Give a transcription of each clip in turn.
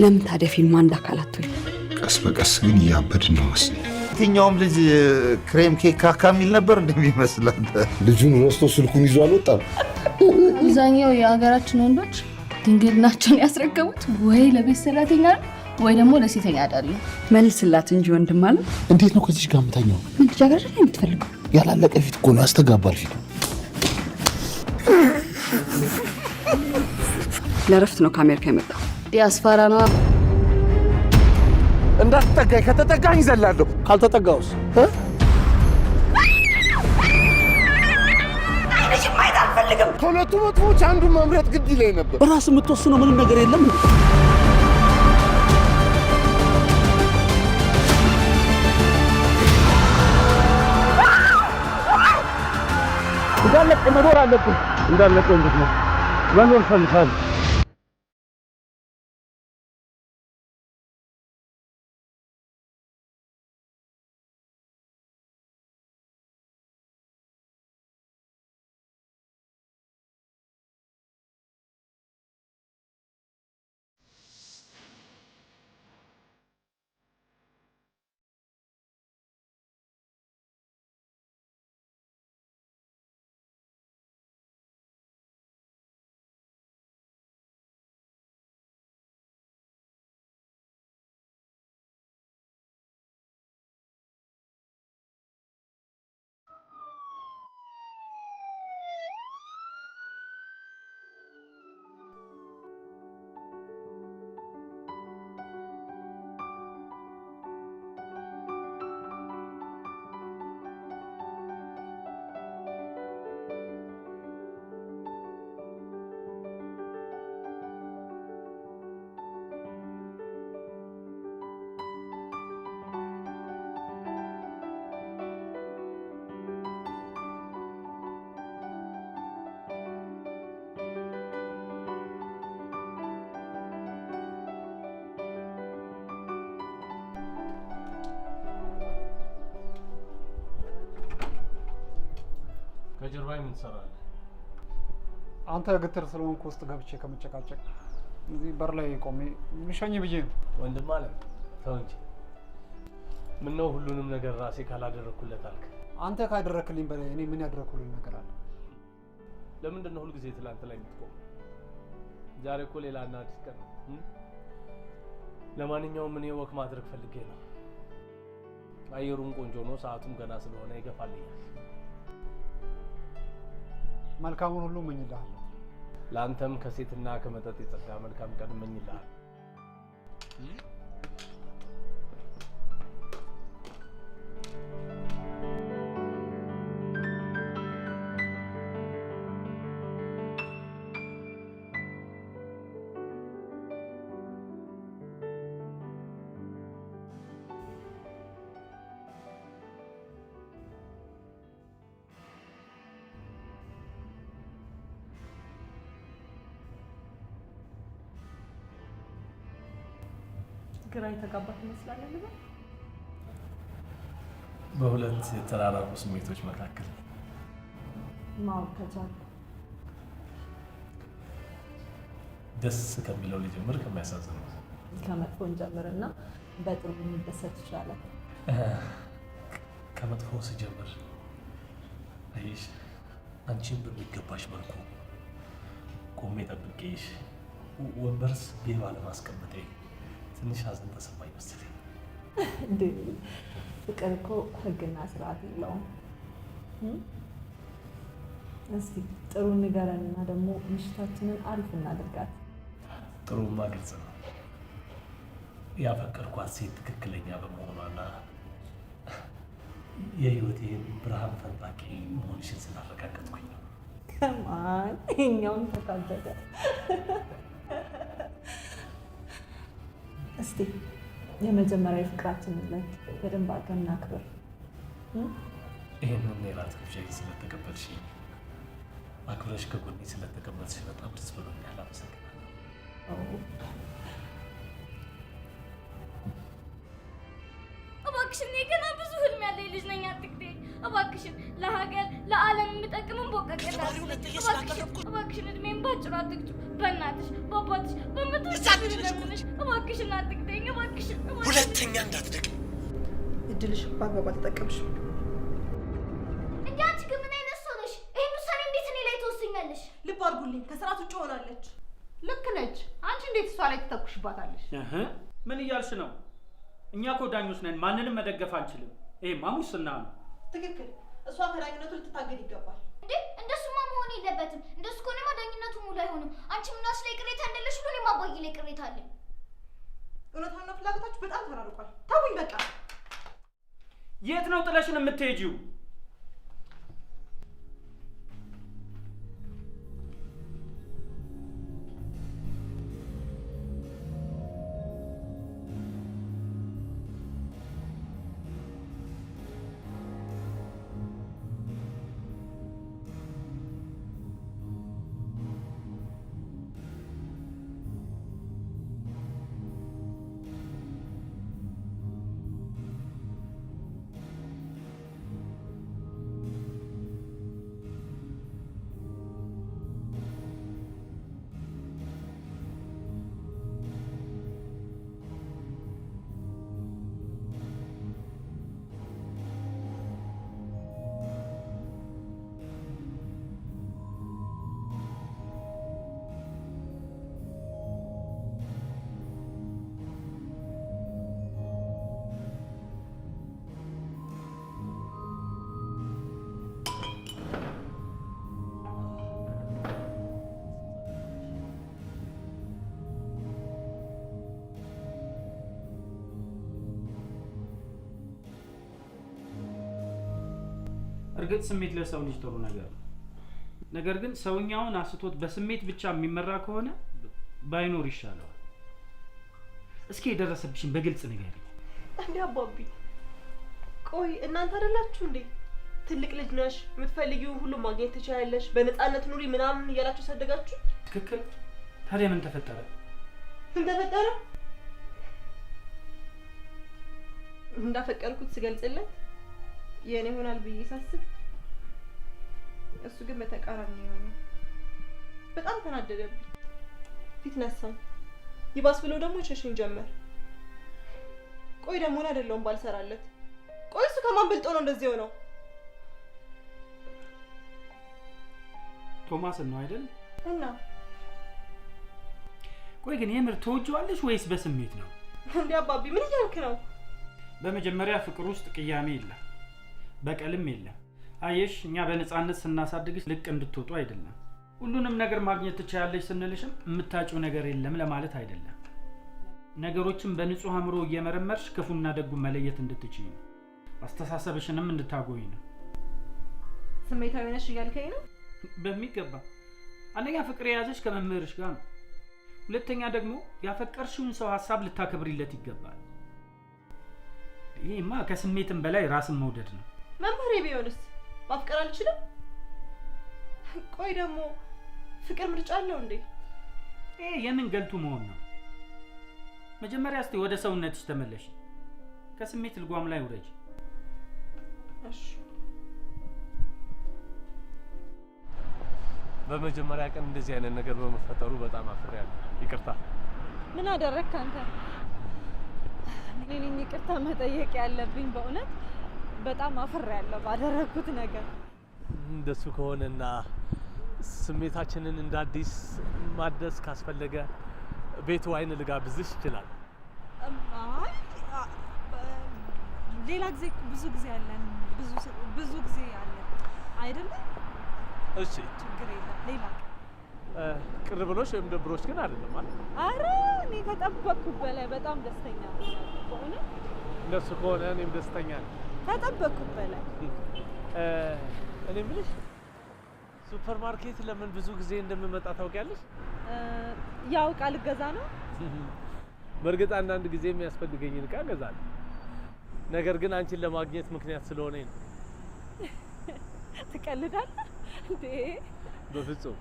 ለምን ታዲያ ፊልም አንድ አካላት ወይ ቀስ በቀስ ግን እያበድን ነው መሰለኝ። የትኛውም ልጅ ክሬም ኬክ ካካ የሚል ነበር እንደሚመስላል። ልጁን ወስዶ ስልኩን ይዞ አልወጣም። አብዛኛው የሀገራችን ወንዶች ድንግልናቸውን ያስረከቡት ወይ ለቤት ሰራተኛ ወይ ደግሞ ለሴተኛ አዳሪ። መልስላት እንጂ ወንድም አለ። እንዴት ነው ከዚህ ጋር የምታኛው? ምን ልጃገረድ ነው የምትፈልገው? ያላለቀ ፊት እኮ ነው፣ ያስተጋባል ፊቱ። ለረፍት ነው ከአሜሪካ የመጣው። ዲያስፖራ ነው። እንዳትጠጋኝ፣ ከተጠጋኝ ይዘላለሁ። ካልተጠጋውስ ከሁለቱ መጥፎች አንዱን መምረጥ ግድ ይለኝ ነበር። ራስ የምትወስነው ምንም ነገር የለም እንዴ? እንዳለቀ መኖር አለብን። እንዳለቀ እንዴት ነው መኖር ፈልጋለሁ። ከጀርባዬ ምን ትሰራለህ? አንተ ግትር ስለሆንክ ውስጥ ገብቼ ከመጨቃጨቅ እዚህ በር ላይ ቆሜ ልሸኝ ብዬ ነው። ወንድም አለ ተው እንጂ ምን ነው ሁሉንም ነገር ራሴ ካላደረኩለት አልክ? አንተ ካደረክልኝ በላይ እኔ ምን ያደረኩልኝ ነገር አለ? ለምንድን ነው ሁልጊዜ ትላንት ላይ የምትቆመው? ዛሬ እኮ ሌላ እና አዲስ ቀን ነው። ለማንኛውም እኔ ወክ ማድረግ ፈልጌ ነው። አየሩም ቆንጆ ነው፣ ሰዓቱም ገና ስለሆነ ይገፋልኛል። መልካሙን ሁሉ እመኝልሃለሁ። ለአንተም ከሴትና ከመጠጥ የጸዳ መልካም ቀን እመኝልሃለሁ። ግራ የተጋባህ ትመስላለህ ልበል? በሁለት የተራራቁ ስሜቶች መካከል ማወቅ ከቻልኩ ደስ ከሚለው ልጀምር ከሚያሳዝነው ከመጥፎን ጀምርና በጥሩ እንደሰት ይችላል። ከመጥፎ ስጀምር አይሽ አንቺን በሚገባሽ መልኩ ቆሜ ጠብቄሽ ወንበርስ ቤባ ለማስቀመጤ ትንሽ ሐዘን ተሰማኝ መሰለኝ። እንዴ ፍቅር እኮ ህግና ስርዓት የለውም። እስቲ ጥሩ ንገረንና ደግሞ ምሽታችንን አሪፍ እናድርጋት። ጥሩማ ግልጽ ነው። ያፈቀርኳት ሴት ትክክለኛ በመሆኗና የህይወቴ ብርሃን ፈንጣቂ መሆንሽን ስላረጋገጥኩኝ ነው። ከማን ይኸኛውን ተካበደ። እስቲ የመጀመሪያ ፍቅራችንን ዕለት በደንብ አድርገን እናክብር። ይህንን የራት ግብዣ ስለተቀበልሽ አክብረሽ ከጎኔ ስለተቀመጥሽ በጣም ደስ ብሎኛል። አመሰግናለሁ። እባክሽ እኔ ገና ብዙ ህልም ያለኝ ልጅ ነኝ። አትግዴ እባክሽን ለሀገር ለዓለም የምጠቅምን ቦቀቀላል እባክሽን እድሜን ባጭሩ አትግጩ በእናትሽ በአባትሽ በምትወጂው ለምንሽ እባክሽን አትግደኝ እባክሽን ሁለተኛ እንዳትደግ እድልሽ በአግባቡ አልተጠቀምሽም እንዴ አንቺ ግን ምን አይነት ሰው ነሽ ይሄን ውሳኔ እንዴት እኔ ላይ ትወስኛለሽ ልብ አድርጉልኝ ከስርዓት ውጭ ሆናለች ልክ ነች አንቺ እንዴት እሷ ላይ ትተኩሽባታለሽ ምን እያልሽ ነው እኛ እኮ ዳኞች ነን ማንንም መደገፍ አንችልም ይሄማ ሙስና ነው ትክክል እሷ ከዳኝነቱ ልትታገድ ይገባል እንዴ እንደሱማ መሆን የለበትም እንደሱ ከሆነማ ዳኝነቱ ሙሉ አይሆንም አንቺ ምናስ ላይ ቅሬታ እንደለሽ ሁሉ እኔም አባዬ ላይ ቅሬታ አለኝ እውነታና ፍላጎታችሁ በጣም ተራርቋል ተውኝ በቃ የት ነው ጥለሽን የምትሄጂው እርግጥ ስሜት ለሰው ልጅ ጥሩ ነገር ነው ነገር ግን ሰውኛውን አስቶት በስሜት ብቻ የሚመራ ከሆነ ባይኖር ይሻላል እስኪ የደረሰብሽን በግልጽ ንገሪ እንዴ አባቢ ቆይ እናንተ አይደላችሁ እንዴ ትልቅ ልጅ ነሽ የምትፈልጊውን ሁሉ ማግኘት ትችያለሽ በነፃነት ኑሪ ምናምን እያላችሁ ሰደጋችሁ ትክክል ታዲያ ምን ተፈጠረ እንዳፈቀርኩት ስገልጽለት የኔ ሆናል ብዬ ሳስብ እሱ ግን በተቃራኒ ነው በጣም ተናደደብኝ ፊት ነሳኝ ይባስ ብሎ ደግሞ ቸሽኝ ጀመር ቆይ ደግሞ ነው አይደለም ባልሰራለት ቆይ እሱ ከማን በልጦ ነው እንደዚህ ሆነው ቶማስ ነው አይደል እና ቆይ ግን የምር ተወጂዋለሽ ወይስ በስሜት ነው እንዴ አባቢ ምን እያልክ ነው በመጀመሪያ ፍቅር ውስጥ ቅያሜ የለም በቀልም የለም አየሽ እኛ በነፃነት ስናሳድግሽ ልቅ እንድትወጡ አይደለም ሁሉንም ነገር ማግኘት ትችያለሽ ስንልሽም የምታጪው ነገር የለም ለማለት አይደለም ነገሮችን በንጹህ አእምሮ እየመረመርሽ ክፉና ደጉን መለየት እንድትችይ ነው አስተሳሰብሽንም እንድታጎይ ነው ስሜታዊ ነሽ እያልከኝ ነው በሚገባ አንደኛ ፍቅር የያዘሽ ከመምህርሽ ጋር ነው ሁለተኛ ደግሞ ያፈቀርሽውን ሰው ሐሳብ ልታከብሪለት ይገባል ይሄማ ከስሜትም በላይ ራስን መውደድ ነው መምህሬ ቢሆንስ ማፍቀር አልችልም ቆይ ደግሞ ፍቅር ምርጫ አለው እንዴ ይሄ የምን ገልቱ መሆን ነው መጀመሪያ እስቲ ወደ ሰውነትሽ ተመለሽ ከስሜት ልጓም ላይ ውረጅ እሺ በመጀመሪያ ቀን እንደዚህ አይነት ነገር በመፈጠሩ በጣም አፍሬያለሁ ይቅርታ ምን አደረክ አንተ እኔ ይቅርታ መጠየቅ ያለብኝ በእውነት በጣም አፍሬያለሁ ባደረኩት ነገር እንደሱ ከሆነና ስሜታችንን እንደ አዲስ ማደስ ካስፈለገ ቤቱ አይን ልጋብዝሽ ይችላል አይ ሌላ ጊዜ ብዙ ጊዜ አለን ብዙ ጊዜ አለን አይደል እሺ ችግር የለም ሌላ ቅር ብሎሽ ወይም ደብሮሽ ግን አይደለም ማለት አረ እኔ ከጠበቅኩት በላይ በጣም ደስተኛ ነኝ በእውነት እንደሱ ከሆነ እኔም ደስተኛ ነኝ ከጠበቅኩት በላይ እኔ የምልሽ ሱፐር ማርኬት ለምን ብዙ ጊዜ እንደምመጣ ታውቂያለሽ ያው ቃል ገዛ ነው በርግጥ አንዳንድ ጊዜ የሚያስፈልገኝን ዕቃ ገዛለሁ ነገር ግን አንቺን ለማግኘት ምክንያት ስለሆነኝ ነው ትቀልዳለህ እንዴ በፍጹም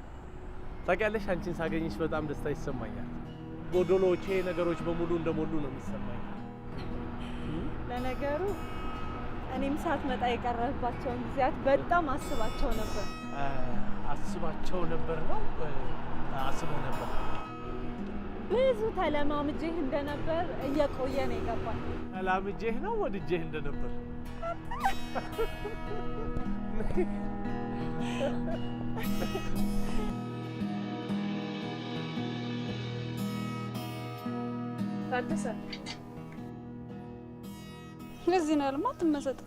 ታውቂያለሽ አንቺን ሳገኝሽ በጣም ደስታ ይሰማኛል ጎዶሎቼ ነገሮች በሙሉ እንደሞሉ ነው የሚሰማኝ ለነገሩ እኔም ሳትመጣ የቀረህባቸውን ጊዜያት በጣም አስባቸው ነበር። አስባቸው ነበር ነው አስበው ነበር። ብዙ ተለማምጄህ እንደነበር እየቆየ ነው የገባኝ። ተለማምጄህ ነው ወድጄህ እንደነበር ታደሰ ለዚህ ነው ያልማ ትመሰጥ።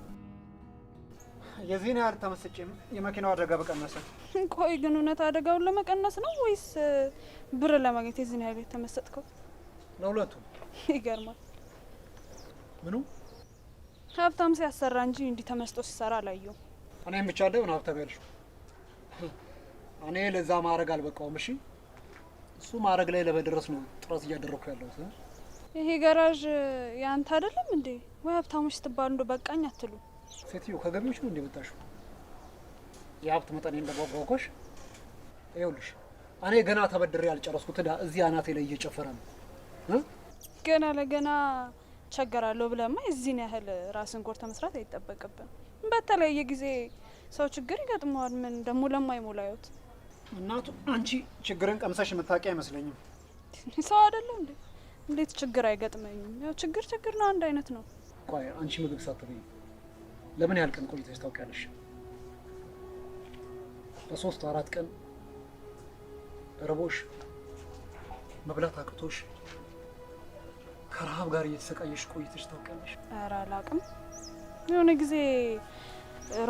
የዚህን ያህል ተመስጬም የመኪናው አደጋ በቀነሰ። ቆይ ግን እውነት አደጋውን ለመቀነስ ነው ወይስ ብር ለማግኘት የዚህን ያህል ተመሰጥከው? ለሁለቱም። ይገርማል። ምኑ? ሀብታም ሲያሰራ እንጂ እንዲህ ተመስጦ ሲሰራ አላየሁም። እኔም ብቻ እንደው ሀብታም ያልሽው እኔ ለዛ ማድረግ አልበቃውም። እሺ እሱ ማድረግ ላይ ለመድረስ ነው ጥረት እያደረኩ ያለሁት። ይሄ ጋራዥ ያንተ አይደለም እንዴ? ወይ ሀብታሞች ስትባሉ እንደው በቃኝ አትሉ? ሴትዮ ከገቢዎች ነው እንደመጣሽው የሀብት መጠኔ እንደጓጓጓሽ። ይኸውልሽ እኔ ገና ተበድሬ ያልጨረስኩት ዕዳ እዚህ አናቴ ላይ እየጨፈረ ነው። ገና ለገና ቸገራለሁ ብለማ የዚህን ያህል ራስን ጎርተ መስራት አይጠበቅብን። በተለያየ ጊዜ ሰው ችግር ይገጥመዋል። ምን ደግሞ ለማይሞላዩት እናቱ አንቺ ችግርን ቀምሰሽ የምታውቂ አይመስለኝም። ሰው አይደለም እንዴ? እንዴት ችግር አይገጥመኝም? ያው ችግር ነው፣ አንድ አይነት ነው። ቆይ አንቺ ምግብ ሳትበይ ለምን ያህል ቀን ቆይተሽ ታውቂያለሽ? በሶስት አራት ቀን ረቦሽ መብላት አቅቶሽ ከረሃብ ጋር እየተሰቃየሽ ቆይተሽ ታውቂያለሽ? ኧረ አላውቅም። የሆነ ጊዜ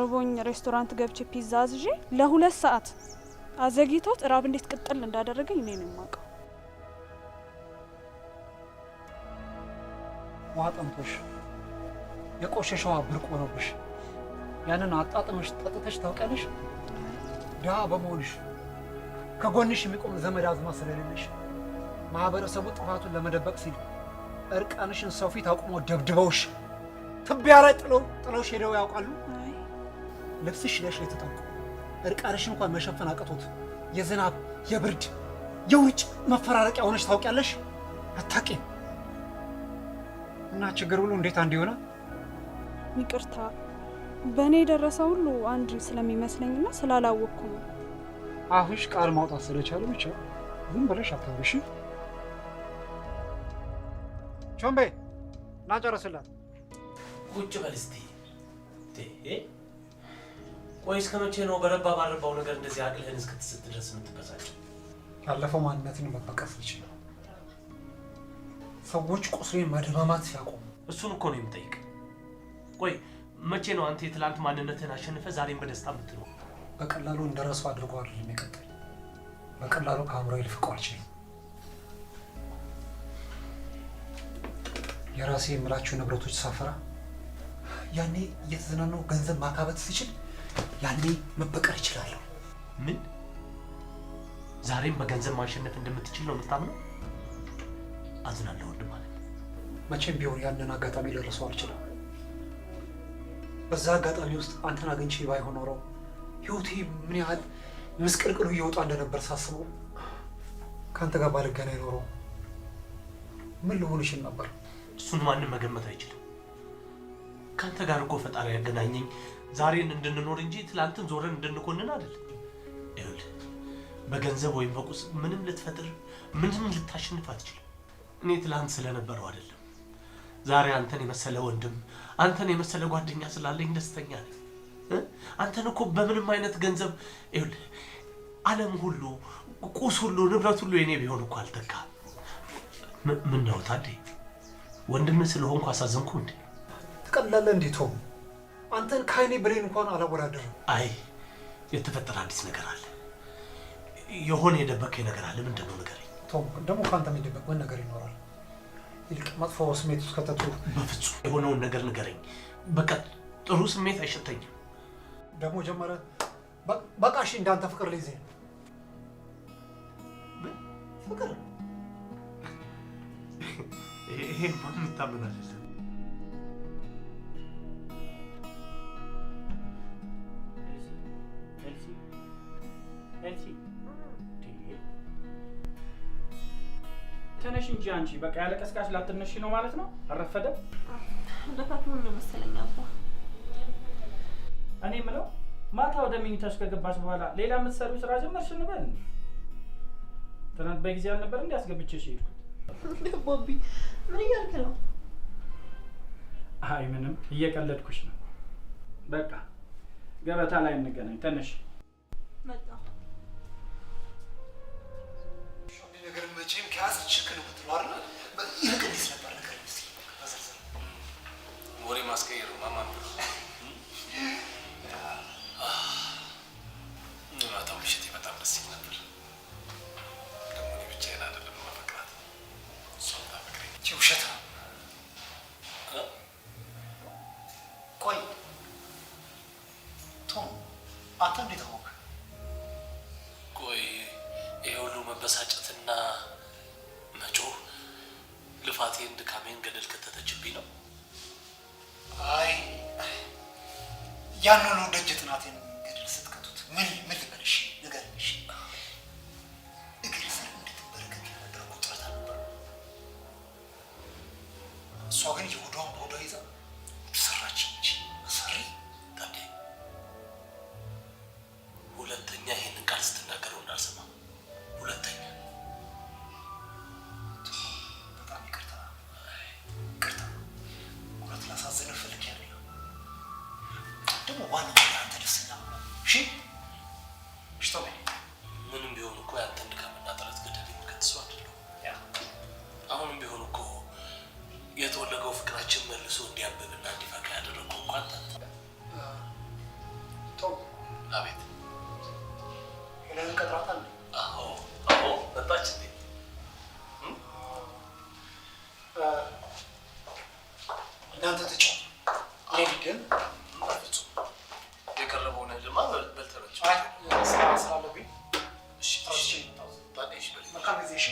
ርቦኝ ሬስቶራንት ገብቼ ፒዛ አዝዤ ለ2 ሰዓት አዘግይቶት ራብ እንዴት ቅጥል እንዳደረገኝ እኔ ነው የማውቀው። ውሃ ጠምቶሽ የቆሸሸዋ ብርቅ ሆኖብሽ ያንን አጣጥመሽ ጠጥተሽ ታውቂያለሽ? ድሀ በመሆንሽ ከጎንሽ የሚቆም ዘመድ አዝማ ስለሌለሽ ማህበረሰቡ ጥፋቱን ለመደበቅ ሲል እርቃንሽን ሰው ፊት አቁሞ ደብድበውሽ ትቢያ ላይ ጥለውሽ ሄደው ያውቃሉ? ልብስሽ ለሽ የተጠንቁ እርቃንሽን እንኳን መሸፈን አቅቶት የዝናብ የብርድ የውርጭ መፈራረቂያ ሆነሽ ታውቂያለሽ? አታውቂም። እና ችግር ሁሉ እንዴት አንድ ይሆናል? ይቅርታ በእኔ የደረሰ ሁሉ አንድ ስለሚመስለኝና ስላላወቅኩ ነው። አሁንሽ ቃል ማውጣት ስለቻለ ብቻ ዝም ብለሽ አታውሪሽ። ቾምቤ ና ጨርስላት። ቁጭ በል እስቲ። ቆይ እስከ መቼ ነው በረባ ባረባው ነገር እንደዚህ አቅልህን እስክትስት ድረስ የምትበሳጭው? ያለፈው ማንነትን መበቀስ ይችላል። ሰዎች ቁስሌን መደማማት ሲያቆሙ እሱን እኮ ነው የምጠይቅ። ቆይ መቼ ነው አንተ የትላንት ማንነትን አሸንፈ ዛሬም በደስታ የምትኖር? በቀላሉ እንደረሱ አድርጎ አይደለም የቀጠል በቀላሉ ከአእምሮዬ ልፍቀው አልችልም። የራሴ የምላቸው ንብረቶች ሳፈራ ያኔ እየተዝናናው ገንዘብ ማካበት ስችል ያኔ መበቀል እችላለሁ። ምን? ዛሬም በገንዘብ ማሸነፍ እንደምትችል ነው የምታምነው? አዝናለሁ ወንድም ማለት መቼም ቢሆን ያንን አጋጣሚ ልረሳው አልችልም። በዛ አጋጣሚ ውስጥ አንተን አግኝቼ ባይሆን ኖሮ ህይወቴ ምን ያህል ምስቅልቅሉ እየወጣ እንደነበር ሳስበው ከአንተ ጋር ባልገናኝ ኖሮ ምን ልሆን ይችል ነበር? እሱን ማንም መገመት አይችልም። ከአንተ ጋር እኮ ፈጣሪ ያገናኘኝ ዛሬን እንድንኖር እንጂ ትላንትን ዞረን እንድንኮንን አይደለም። ይኸውልህ በገንዘብ ወይም በቁስ ምንም ልትፈጥር ምንም ልታሸንፍ አትችልም። እኔ ትላንት ስለነበረው አይደለም ዛሬ አንተን የመሰለ ወንድም አንተን የመሰለ ጓደኛ ስላለኝ ደስተኛ ነኝ። አንተን እኮ በምንም አይነት ገንዘብ ይኸውልህ ዓለም ሁሉ ቁስ ሁሉ ንብረት ሁሉ የኔ ቢሆን እኮ አልተካም። ምን ነው ታዲያ ወንድም ስለሆንኩ አሳዘንኩ እንዴ? ትቀላለህ እንዴ ቶም? አንተን ከዓይኔ ብሌን እንኳን አላወዳደርም። አይ የተፈጠረ አዲስ ነገር አለ። የሆነ የደበቀኝ ነገር አለ። ምንድን ነው ንገረኝ። ቶም ደግሞ ከአንተ የሚደበቅ ምን ነገር ይኖራል? ይልቅ መጥፎ ስሜት ውስጥ ከተቱ በፍጹም የሆነውን ነገር ንገረኝ። በቃ ጥሩ ስሜት አይሸተኝም። ደግሞ ጀመረ። በቃ እሺ እንዳንተ ፍቅር ልይዝ ነው። ፍቅር ይሄ ማን ይታመናል? ተነሽ እንጂ አንቺ በቃ ያለ ቀስቃሽ ላትነሺ ነው ማለት ነው? አረፈደ? ለታቱ ነው መሰለኝ አባ። እኔ የምለው ማታ ወደ መኝታሽ ከገባሽ በኋላ ሌላ የምትሰሪው ስራ ጀመርሽ እንበል? ትናንት በጊዜ አልነበር እንዴ አስገብቼሽ ሄድኩት? ቦቢ ምን እያልክ ነው? አይ ምንም እየቀለድኩሽ ነው። በቃ ገበታ ላይ እንገናኝ። ተነሽ። መጣ ነገር መቼም ከያዝ ችክ ነው የምትለው አይደል? ይልቅ እንዴት ነበር ነገር እስኪ በዝርዝር ወሬ ማስቀየሩ ማማን ማታው ምሽት በጣም ደስ ይል ነበር። ደግሞ እኔ ብቻዬን አይደለም ማፈቅራት፣ እሷም ታፈቅረኝ። ውሸት ነው። ቆይ ቶም አንተ እንዴት አወቅህ? ቆይ ይሄ ሁሉ መበሳጨትና መጮህ ልፋቴን ድካሜን ገደል ከተተችብኝ ነው? አይ ያን ሁሉ ደጅ ጥናቴን ገደል ስትከቱት ምን ልበልሽ ንገረኝ። እግር ስር እንድትበረከት ያደረኩት ጥረት አልነበረ። እሷ ግን የሆዷን በሆዷ ይዛ ሰራች እንጂ መሰሪ ታዴ፣ ሁለተኛ ይሄንን ቃል ስትናገረው እንዳልሰማ። ሁለተኛ በጣም ይቅርታ። እውነት ላሳዝንህ ፈልጌ አይደለም። ደግሞ ዋናው አንተ ደስተኛ ነው። እሺ ቶሜ፣ ምንም ቢሆን እኮ ያንተን ድካምና ጥረት ገደል የምከትሱ አይደለሁ። አሁንም ቢሆን እኮ የተወለገው ፍቅራችን መልሶ እንዲያብብና እንዲፈካ ያደረገው እኮ አንተ። ቶም። አቤት። ሄለን ቀጥራታል? አዎ መጣች እንዴ? እናንተ ተጫወቱ። እኔ ግን የቀረበውን ድማ በልተረች ስራ ስላለብኝ መልካም ጊዜ። እሺ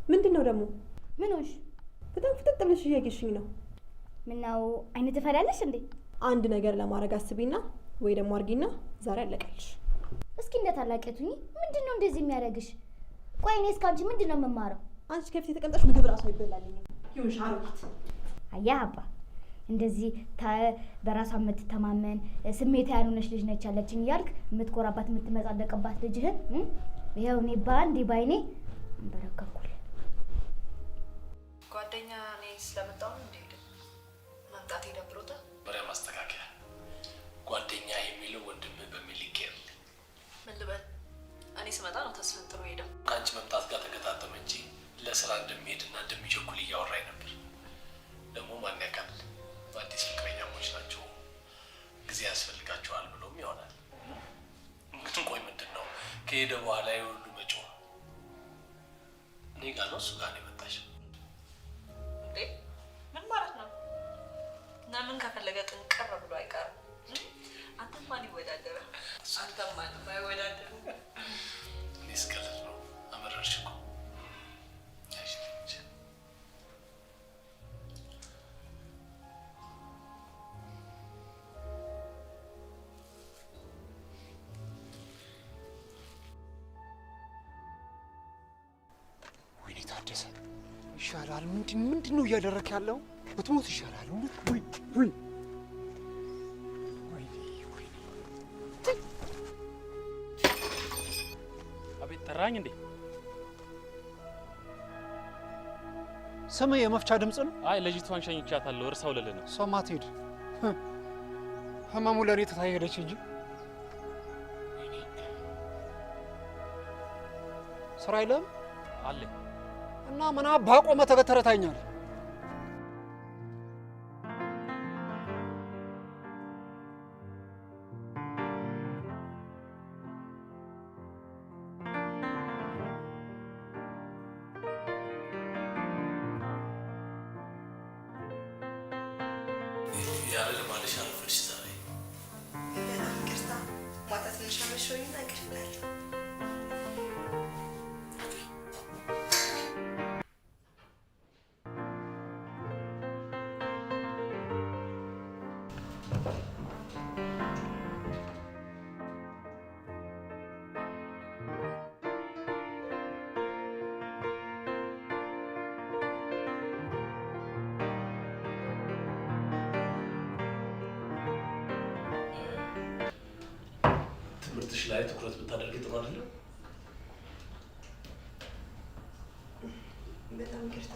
ምንድን ነው ደግሞ? ምን ሆንሽ? በጣም ፍጥጥ ብለሽ እያየሽኝ ነው። ምነው አይነት ትፈሪያለሽ እንዴ? አንድ ነገር ለማድረግ አስቢና ወይ ደግሞ አርጊና ዛሬ አለቀልሽ። እስኪ እንደ ታላቀቱኝ ምንድን ነው እንደዚህ የሚያደርግሽ? ቆይ እኔ እስካንቺ ምንድን ነው የምማረው? አንቺ ከፊት የተቀምጠሽ ምግብ ራሱ አይበላልኝም። ይሁንሽ አሮጊት። አያ አባ እንደዚህ በራሷ የምትተማመን ስሜት ያልሆነች ልጅ ነች ያለችኝ እያልክ የምትኮራባት የምትመጻደቅባት ልጅህን ይኸው እኔ በአንዴ ባይኔ አንበረከኩል። ጓደኛ እኔ ስለመጣሁ ነው እንዴ? መምጣት ይደብሮታል? በሪያ ማስተካከያ ጓደኛ የሚለው ወንድምህ በሚል ይቀርል። ምን ልበል? እኔ ስመጣ ነው ተስፈንጥሮ ሄደው። ከአንቺ መምጣት ጋር ተገጣጠመ እንጂ ለስራ እንደሚሄድና እንደሚቸኩል እያወራኝ ነበር። ደግሞ ማን ያውቃል፣ በአዲስ ፍቅረኛሞች ናቸው፣ ጊዜ ያስፈልጋቸዋል ብሎም ይሆናል። ግን ቆይ ምንድን ነው ከሄደ በኋላ የሁሉ መጮህ? እኔ ጋር ነው እሱ ጋር ነው የመጣሽው? እንዴ ምን ማለት ነው? እና ምን ከፈለገ ጥንቅር ብሎ አይቀርም። አንተም ማን ይወዳደራል? አንተም ማንም አይወዳደርም። እኔ ስቀልድ ነው። አመረርሽ እኮ። ወይኔ ታደሰ ይሻላል። ምንድን ነው እያደረክ ያለው? ብትሞት ይሻላል። ወይ አቤት ጠራኝ እንዴ? ስም የመፍቻ ድምጽ ነው? አይ ልጅቷን ሸኝቻታለሁ። እርሳው ልል ነው። እሷማ ትሄድ። ህመሙ ለእኔ ትታየደች እንጂ ስራ የለም አለ እና ምን አባ ቆመ ተገተረታኛል። ያለ ለማለሽ አልፈሽ ዛሬ ይቅርታ ማታ ትንሽ አመሸሁኝና እንቅልፍ እላለሁ። ትምህርትሽ ላይ ትኩረት ብታደርጊ ጥሩ አይደለም? በጣም ይቅርታ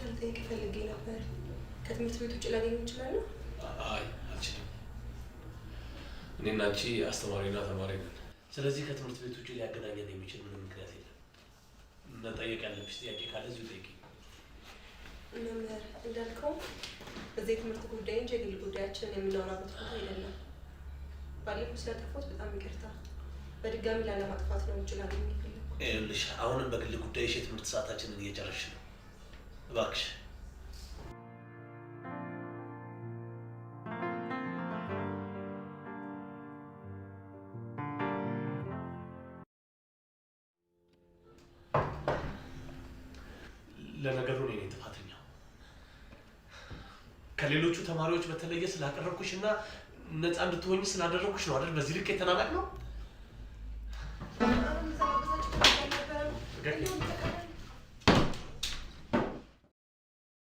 ልጠይቅ ፈልጌ ነበር። ከትምህርት ቤት ውጭ ላገኘው እችላለሁ? አይ አልችልም። እኔና አንቺ አስተማሪና ተማሪ ነን። ስለዚህ ከትምህርት ቤት ውጭ ሊያገናኘን የሚችል ምንም ምክንያት የለም። መጠየቅ ያለብሽ ጥያቄ ካለ እዚሁ ጠይቂ። መምህር እንዳልከው በዚህ የትምህርት ጉዳይ እንጂ የግል ጉዳያችንን የምናወራበት ቦታ አይደለም። ባለፈው ስለጠፋሁት በጣም ይቅርታ። በድጋሚ ላለማጥፋት ነው እንጂ ላገኝ የፈለኩት። ይኸውልሽ አሁንም በግል ጉዳይሽ የትምህርት ሰዓታችንን እየጨረስሽ ነው። እባክሽ ለነገሩ እኔ ነኝ ጥፋተኛው። ከሌሎቹ ተማሪዎች በተለየ ስላቀረብኩሽ እና ነፃ እንድትሆኝ ስላደረግኩሽ ነው አይደል? በዚህ ልክ የተናናቅ ነው።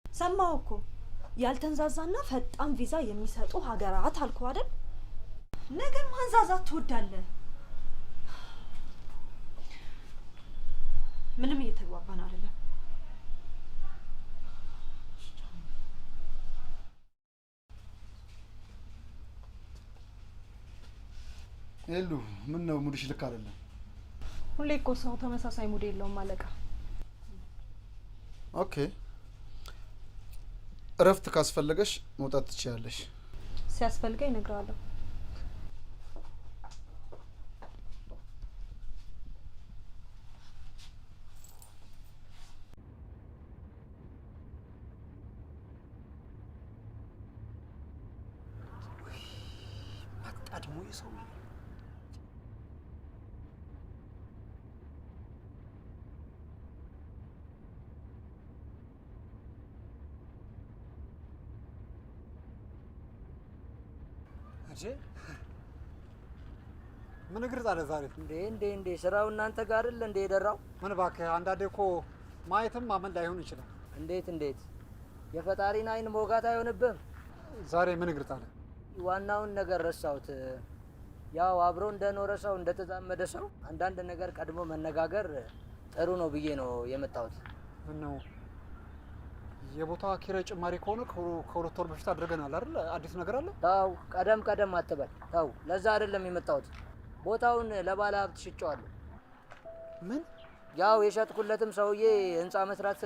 ሰማሁ እኮ ያልተንዛዛና ፈጣን ቪዛ የሚሰጡ ሀገራት አልኩ አይደል? ነገር ማንዛዛት ትወዳለህ። ምንም እየተግባባን አይደለም። ሄሉ ምን ነው ሙድሽ ልክ አይደለም። ሁሌ እኮ ሰው ተመሳሳይ ሙድ የለውም አለቃ። ኦኬ እረፍት ካስፈለገሽ መውጣት ትችያለሽ። ሲያስፈልገኝ እነግርሃለሁ። መጣ ደግሞ የሰው ምን እግር ጣለ ዛሬ? እንዴ ስራው እናንተ ጋር አይደል እንዴ የደራው? ምን እባክህ አንዳንዴ እኮ ማየትም ማመን ላይሆን ይችላል። እንዴት የፈጣሪን አይን ሞጋት አይሆንብህም? ዛሬ ምን እግር ጣለ? ዋናውን ነገር ረሳሁት። ያው አብሮ እንደኖረ ሰው እንደተዛመደ ሰው አንዳንድ ነገር ቀድሞ መነጋገር ጥሩ ነው ብዬ ነው የመጣሁት። ምን ነው የቦታ ኪራይ ጭማሪ ከሆነ ከሁለት ወር በፊት አድርገናል አይደል? አዲስ ነገር አለ? ታው ቀደም አትበል። ታው ለዛ አይደለም የመጣሁት። ቦታውን ለባለ ሀብት ሽጬዋለሁ። ምን? ያው የሸጥኩለትም ሰውዬ ህንጻ መስራት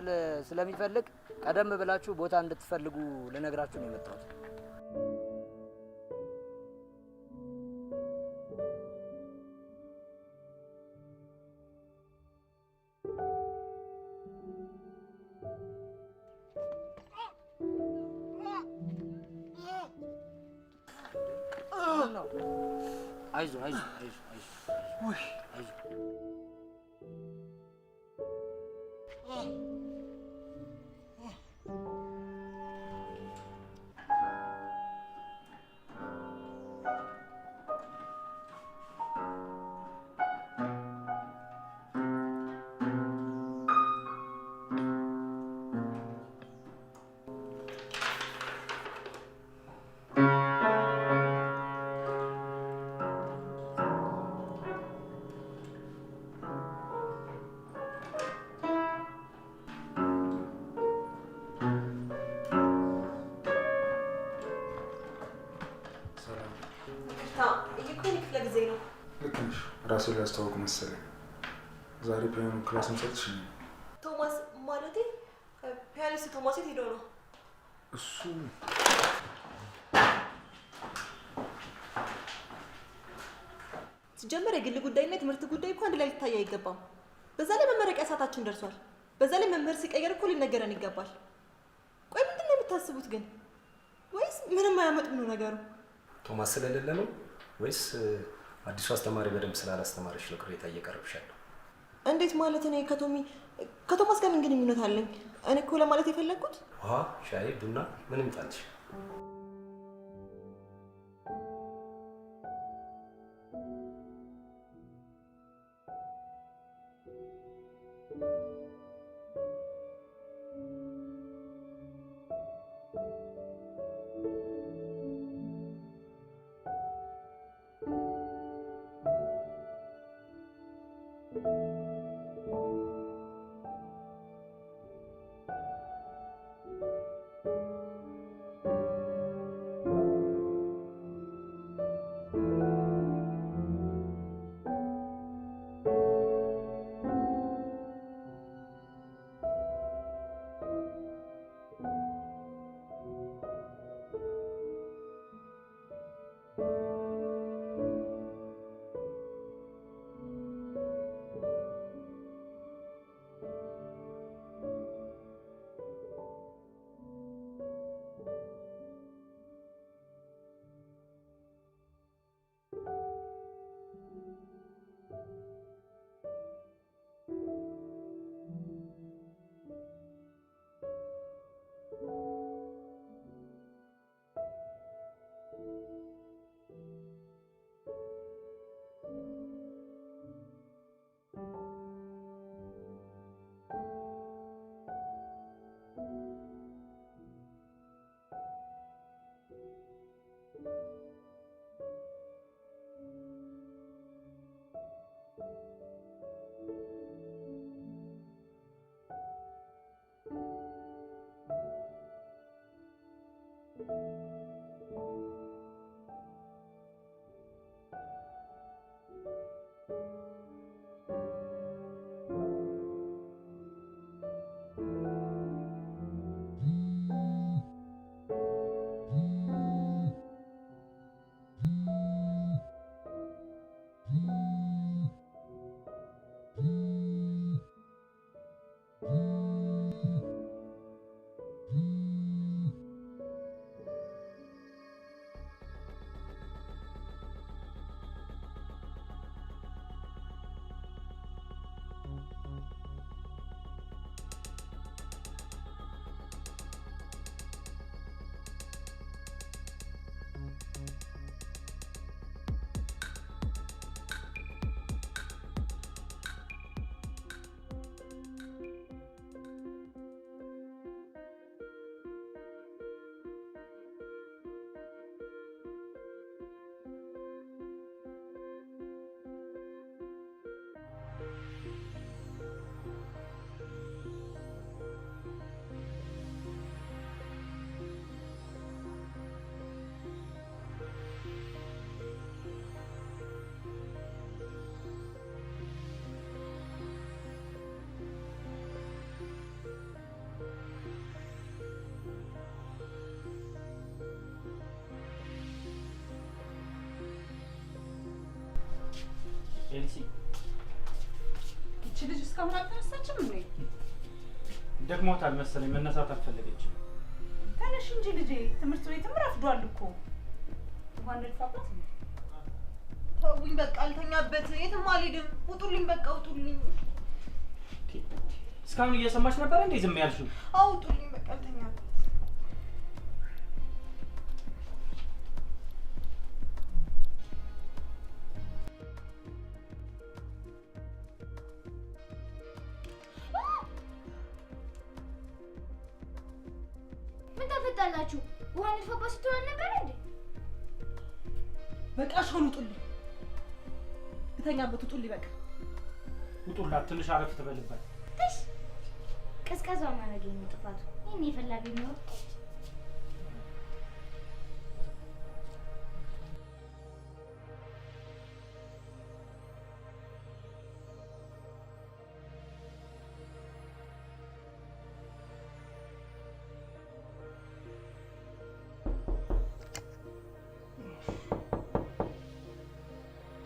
ስለሚፈልግ ቀደም ብላችሁ ቦታ እንድትፈልጉ ልነግራችሁ ነው የመጣሁት። አይዞህ ራሴ ላስተዋውቅ መሰለኝ። ዛሬ ፒያኖ ክላስ እንሰጥሽ ነው። ቶማስ ማለቴ ፒያኒስት ቶማስ የት ሄዶ ነው? እሱ ሲጀመር የግል ጉዳይና የትምህርት ጉዳይ እኮ አንድ ላይ ሊታይ አይገባም። በዛ ላይ መመረቂያ ሰዓታችን ደርሷል። በዛ ላይ መምህር ሲቀየር እኮ ሊነገረን ይገባል። ቆይ ምንድን ነው የምታስቡት ግን? ወይስ ምንም አያመጡም ነው ነገሩ? ቶማስ ስለሌለ ነው ወይስ አዲሱ አስተማሪ በደንብ ስላላስተማረሽ ነው ቅሬታ እየቀረብሻለሁ? እንዴት ማለት? እኔ ከቶማስ ጋር ምን ግንኙነት አለኝ? እኔ እኮ ለማለት የፈለግኩት ውሃ፣ ሻይ፣ ቡና ምንም ይምጣልሽ። ኤልሲ እቺ ልጅ እስካሁን አልተነሳችም እንዴ? ደክሞታል መሰለኝ መነሳት አልፈለገችም። ተነሽ እንጂ ልጄ፣ ትምህርት ቤትም ረፍዷል እኮ። እንኳን ልፋባት። ተውኝ በቃ አልተኛበት፣ የትም አልሄድም። ውጡልኝ በቃ ውጡልኝ። እስካሁን እየሰማች ነበር እንዴ ዝም ያልሽው? ውጡልኝ በቃ አልተኛበት። ምን ተፈጠላችሁ? ውሃ ንፋባ ስትሆን ነበር እንዴ? በቃ ሻውን ውጡልኝ። እተኛበት ውጡልኝ በቃ። ውጡላት፣ ትንሽ አረፍ ትበልበት። ትሽ ቀዝቃዛው ማድረግ ነው ጥፋቱ። ይሄን የፈላጊ ነው።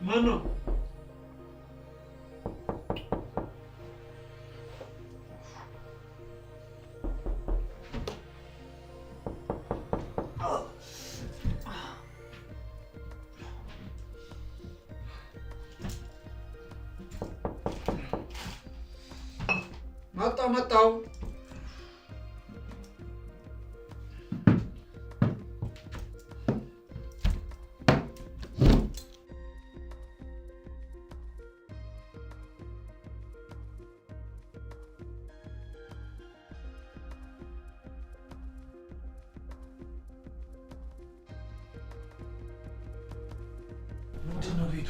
ማነው? መጣው ምንድነው ቤቱ?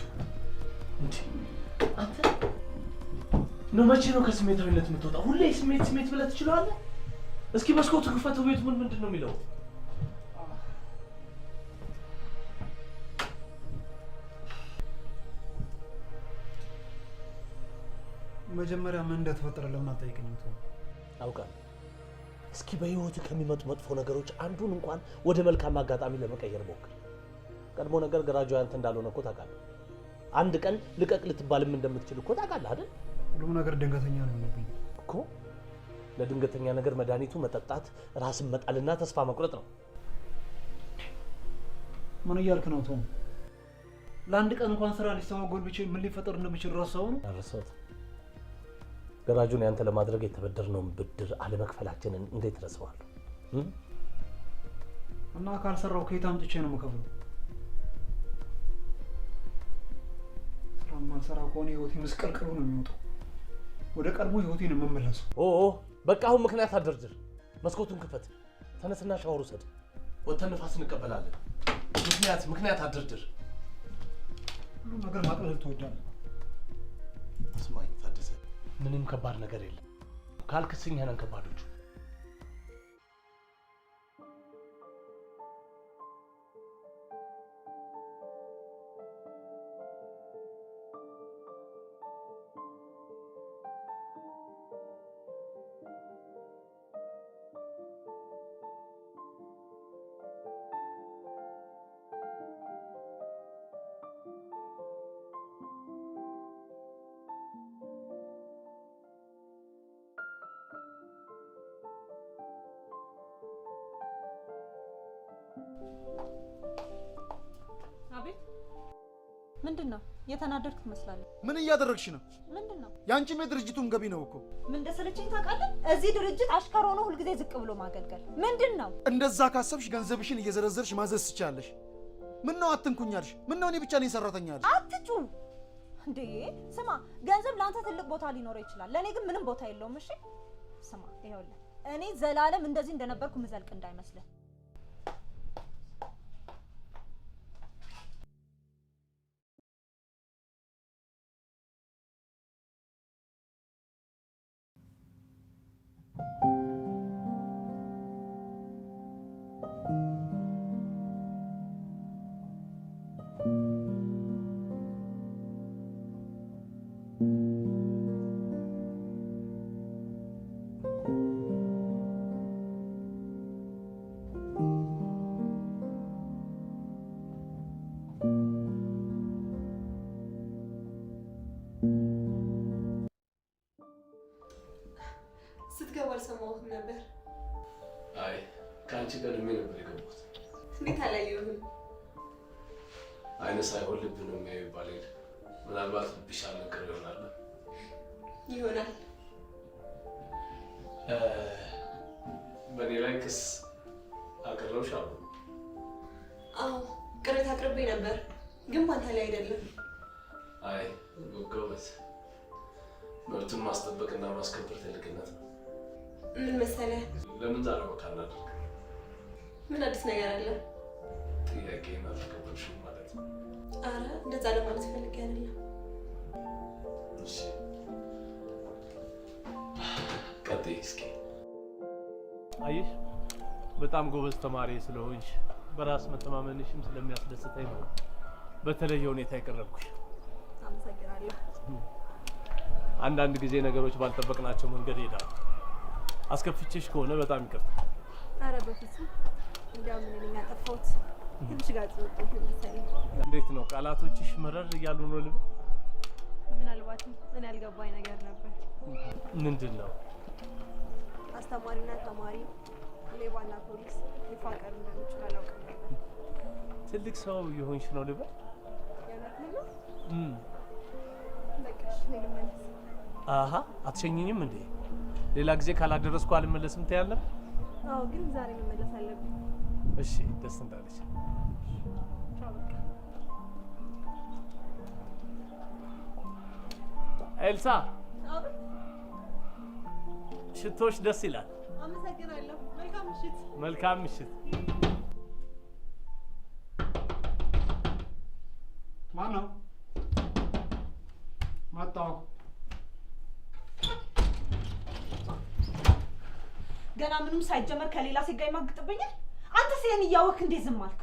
አንተ ነው መቼ ነው ከስሜታዊነት የምትወጣው? ሁሌ ስሜት ብለህ ትችላለህ? እስኪ መስኮቱ ክፈተው። ቤቱ ምንድን ነው የሚለው? መጀመሪያ ምን እንደተፈጠረ ለምን አትጠይቀኝም? አውቃለሁ። እስኪ በህይወት ከሚመጡ መጥፎ ነገሮች አንዱን እንኳን ወደ መልካም አጋጣሚ ለመቀየር ሞክር። ቀድሞ ነገር ገራጁ ያንተ እንዳልሆነ እኮ ታውቃለህ። አንድ ቀን ልቀቅ ልትባልም እንደምትችል እኮ ታውቃለህ አይደል? ሁሉም ነገር ድንገተኛ ነው የሆነብኝ እኮ። ለድንገተኛ ነገር መድኃኒቱ መጠጣት፣ ራስን መጣልና ተስፋ መቁረጥ ነው። ምን እያልክ ነው ቶም? ለአንድ ቀን እንኳን ስራ ሊስተዋጎል ቢችል ምን ሊፈጠር እንደሚችል ረሳው ነው? አረሳሁት። ገራጁን ያንተ ለማድረግ የተበደርነውን ብድር አለመክፈላችንን እንዴት ረሳዋለሁ? እና ካልሰራው ከየት አምጥቼ ነው የምከፍለው? ማንሰራ ከሆነ ህይወቴ ምስቅልቅሉ ነው የሚወጣው። ወደ ቀድሞ ህይወቴ ነው የምመለሰው። በቃ አሁን ምክንያት አደርድር። መስኮቱን ክፈት፣ ተነስና ሻወር ውሰድ። ወጥተን ንፋስ እንቀበላለን። ምክንያት አደርድር። ሁሉም ነገር ማቅለል ትወዳለህ? ስማኝ ታደሰ፣ ምንም ከባድ ነገር የለም። ካልክስኝ ነን ከባዶቹ። አቤት ምንድነው? የተናደድክ ትመስላለህ። ምን እያደረግሽ ነው? ምንድነው? ያንቺም የድርጅቱም ገቢ ነው እኮ። ምን እንደሰለቸኝ ታውቃለህ? እዚህ ድርጅት አሽከር ሆኖ ሁልጊዜ ዝቅ ብሎ ማገልገል ምንድነው? እንደዛ ካሰብሽ ገንዘብሽን እየዘረዘርሽ ማዘዝ ትችያለሽ። ምን ነው አትንኩኛልሽ? ምን ነው እኔ ብቻ ነኝ ሰራተኛ አለሽ? አትጩ እንዴ! ስማ፣ ገንዘብ ለአንተ ትልቅ ቦታ ሊኖረው ይችላል፣ ለእኔ ግን ምንም ቦታ የለውም። እሺ ስማ፣ ይኸውልህ እኔ ዘላለም እንደዚህ እንደነበርኩ ምዘልቅ እንዳይመስልህ። ስትገባ አልሰማሁትም ነበር። አይ ከአንቺ ቀድሜ ነበር የገባሁት። እንዴት አላየሁህም? አይነ ሳይሆን ልብ ነው የሚያዩ ይባላል። ምናልባት ልብሽ አልነገር ይሆናል። ይሆናል። በእኔ ላይ ክስ አቀረብሽ አሉ? አዎ ቅሬታ አቅርቤ ነበር፣ ግን ባንተ ላይ አይደለም። አይ ጎበዝ፣ መብቱን ማስጠበቅና ማስከበር ትልቅነት ነው። ምን መሰለህ? ለምን ዛሬ ወካ እናድርግ? ምን አዲስ ነገር አለ? ጥያቄን አልተቀበልሽም ማለት ነው? አረ እንደዛ ለማለት ፈልጌ አይደለም። እሺ ቀጥይ እስኪ። አየሽ፣ በጣም ጎበዝ ተማሪ ስለሆንሽ በራስ መተማመንሽም ስለሚያስደስተኝ ነው በተለየ ሁኔታ የቀረብኩሽ። አመሰግናለሁ። አንዳንድ ጊዜ ነገሮች ባልጠበቅናቸው መንገድ ይሄዳሉ። አስከፍቼሽ ከሆነ በጣም ይቅርታ። አረ በፍጹም እንዲያው ምን ነኝ ያጠፋሁት? ትንሽ ጋር ጽውጥ መሰለኝ። እንዴት ነው ቃላቶችሽ መረር እያሉ ነው ልበል? ምናልባትም እኔ ያልገባኝ ነገር ነበር። ምንድን ነው? አስተማሪና ተማሪ፣ ሌባና ፖሊስ ሊፋቀሩ እንደሚችሉ አላውቅም ነበር። ትልቅ ሰው የሆንሽ ነው ልበል? የእውነት ነው? በቃ እሺ ልመለስ። አሃ አትሸኝኝም እንዴ? ሌላ ጊዜ ካላደረስኩ አልመለስም ትያለህ? አዎ ግን ዛሬ መመለስ አለብኝ። እሺ ደስ እንዳለች። ቻው በቃ። ኤልሳ፣ ሽቶሽ ደስ ይላል። አመሰግናለሁ። መልካም ምሽት። መልካም ምሽት። ማን ነው? መጣሁ። ገና ምንም ሳይጀመር ከሌላ ሴት ጋር ይማግጥብኛል። አንተስ ይሄን እያወቅህ እንዴት ዝም አልክ?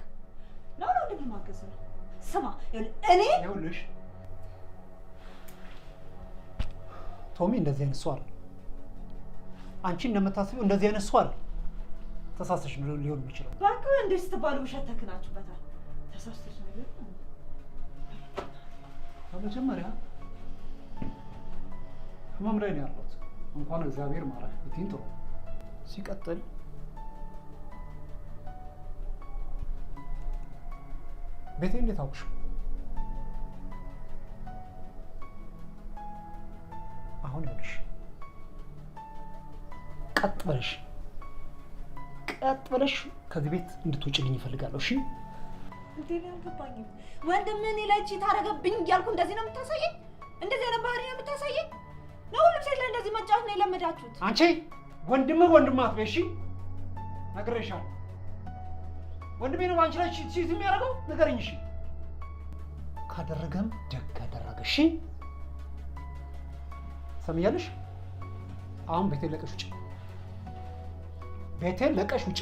ነው እንደሚማገዝ ነው። ስማ እኔ ይኸውልሽ ቶሚ እንደዚህ አይነት ሰው አይደል። አንቺ እንደምታስቢው እንደዚህ አይነት ሰው አይደል። ተሳስተሽ ነው ሊሆን የሚችለው። እባክህ እንዴት ስትባሉ ውሸት ተክናችሁበታል። ተሳስተሽ ነው ሊሆን። በመጀመሪያ ህመም ላይ ነው ያለሁት። እንኳን እግዚአብሔር ማረህ ብትይኝ ጥሩ። ሲቀጥል ቤቴ እንዴት አውቅሽው? አሁን ይኸውልሽ ቀጥ ብለሽ ከዚህ ቤት እንድትወጪልኝ እፈልጋለሁ። እሺ? እንዴ አልገባኝም። ወንድምህ እኔ ላይ ቺት አደረገብኝ እያልኩ እንደዚህ ነው የምታሳየኝ? እንደዚህ አይነት ባህሪ ነው የምታሳየኝ? ለሁሉም ሴት ላይ እንደዚህ መጫወት ነው የለመዳችሁት? አንቺ ወንድም አትበይ። እሺ? ነግሬሻለሁ። ወንድሜ ነው አንቺ ላይ ቺት የሚያደርገው? ንገረኝ። እሺ? ካደረገም ደግ አደረገ። እሺ? ሰምያለሽ? አሁን ቤቴን ለቀሽ ውጪ። ቤቴን ለቀሽ ውጪ።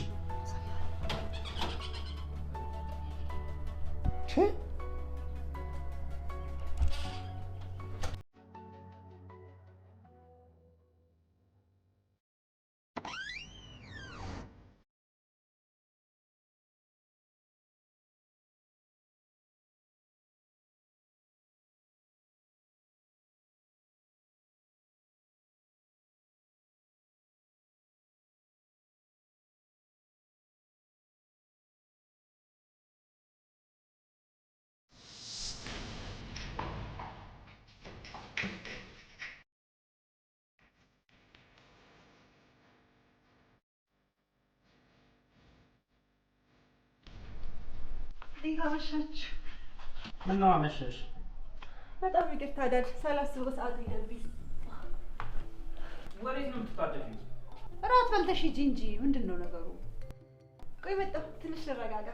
እንዴት አመሻችሁ? ምነው አመሸሽ? በጣም ይቅርታ ዳድ፣ ሳላስበው ሰዓት ሄደብኝ። ወዴት ነው የምትጣደፊው? እራት በልተሽ ሂጂ እንጂ ምንድን ነው ነገሩ? ቆይ መጣሁ፣ ትንሽ ልረጋጋ።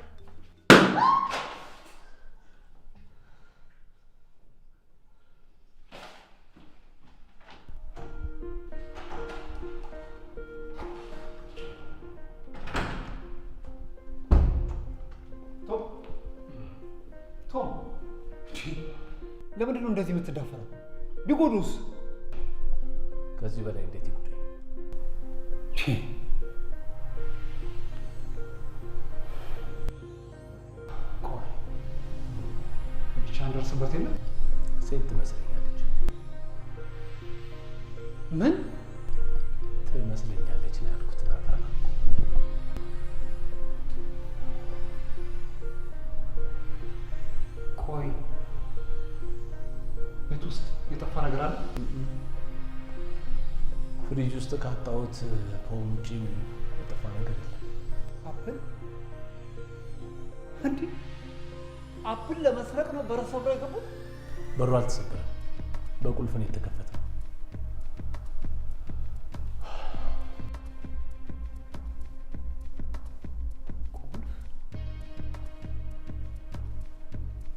ቶም ለምንድን ነው እንደዚህ የምትዳፈረው? ቢጎዱስ? ከዚህ በላይ እንዴት ይጉዳኝ? ቆይ ብቻ እንደርስበት የለ ሴት ትመስለኛለች። ምን ትመስለኛለች ነው ያልኩት። ናታና ቆይ ቤት ውስጥ የጠፋ ነገር አለ? ፍሪጅ ውስጥ ካጣሁት ፖም ውጪ የጠፋ ነገር የለም። አፕል እንዴ? አፕል ለመስረቅ ነው በረሰብ ላይ ገቡ? በሩ አልተሰበረም፣ በቁልፍ ነው የተከፈተው።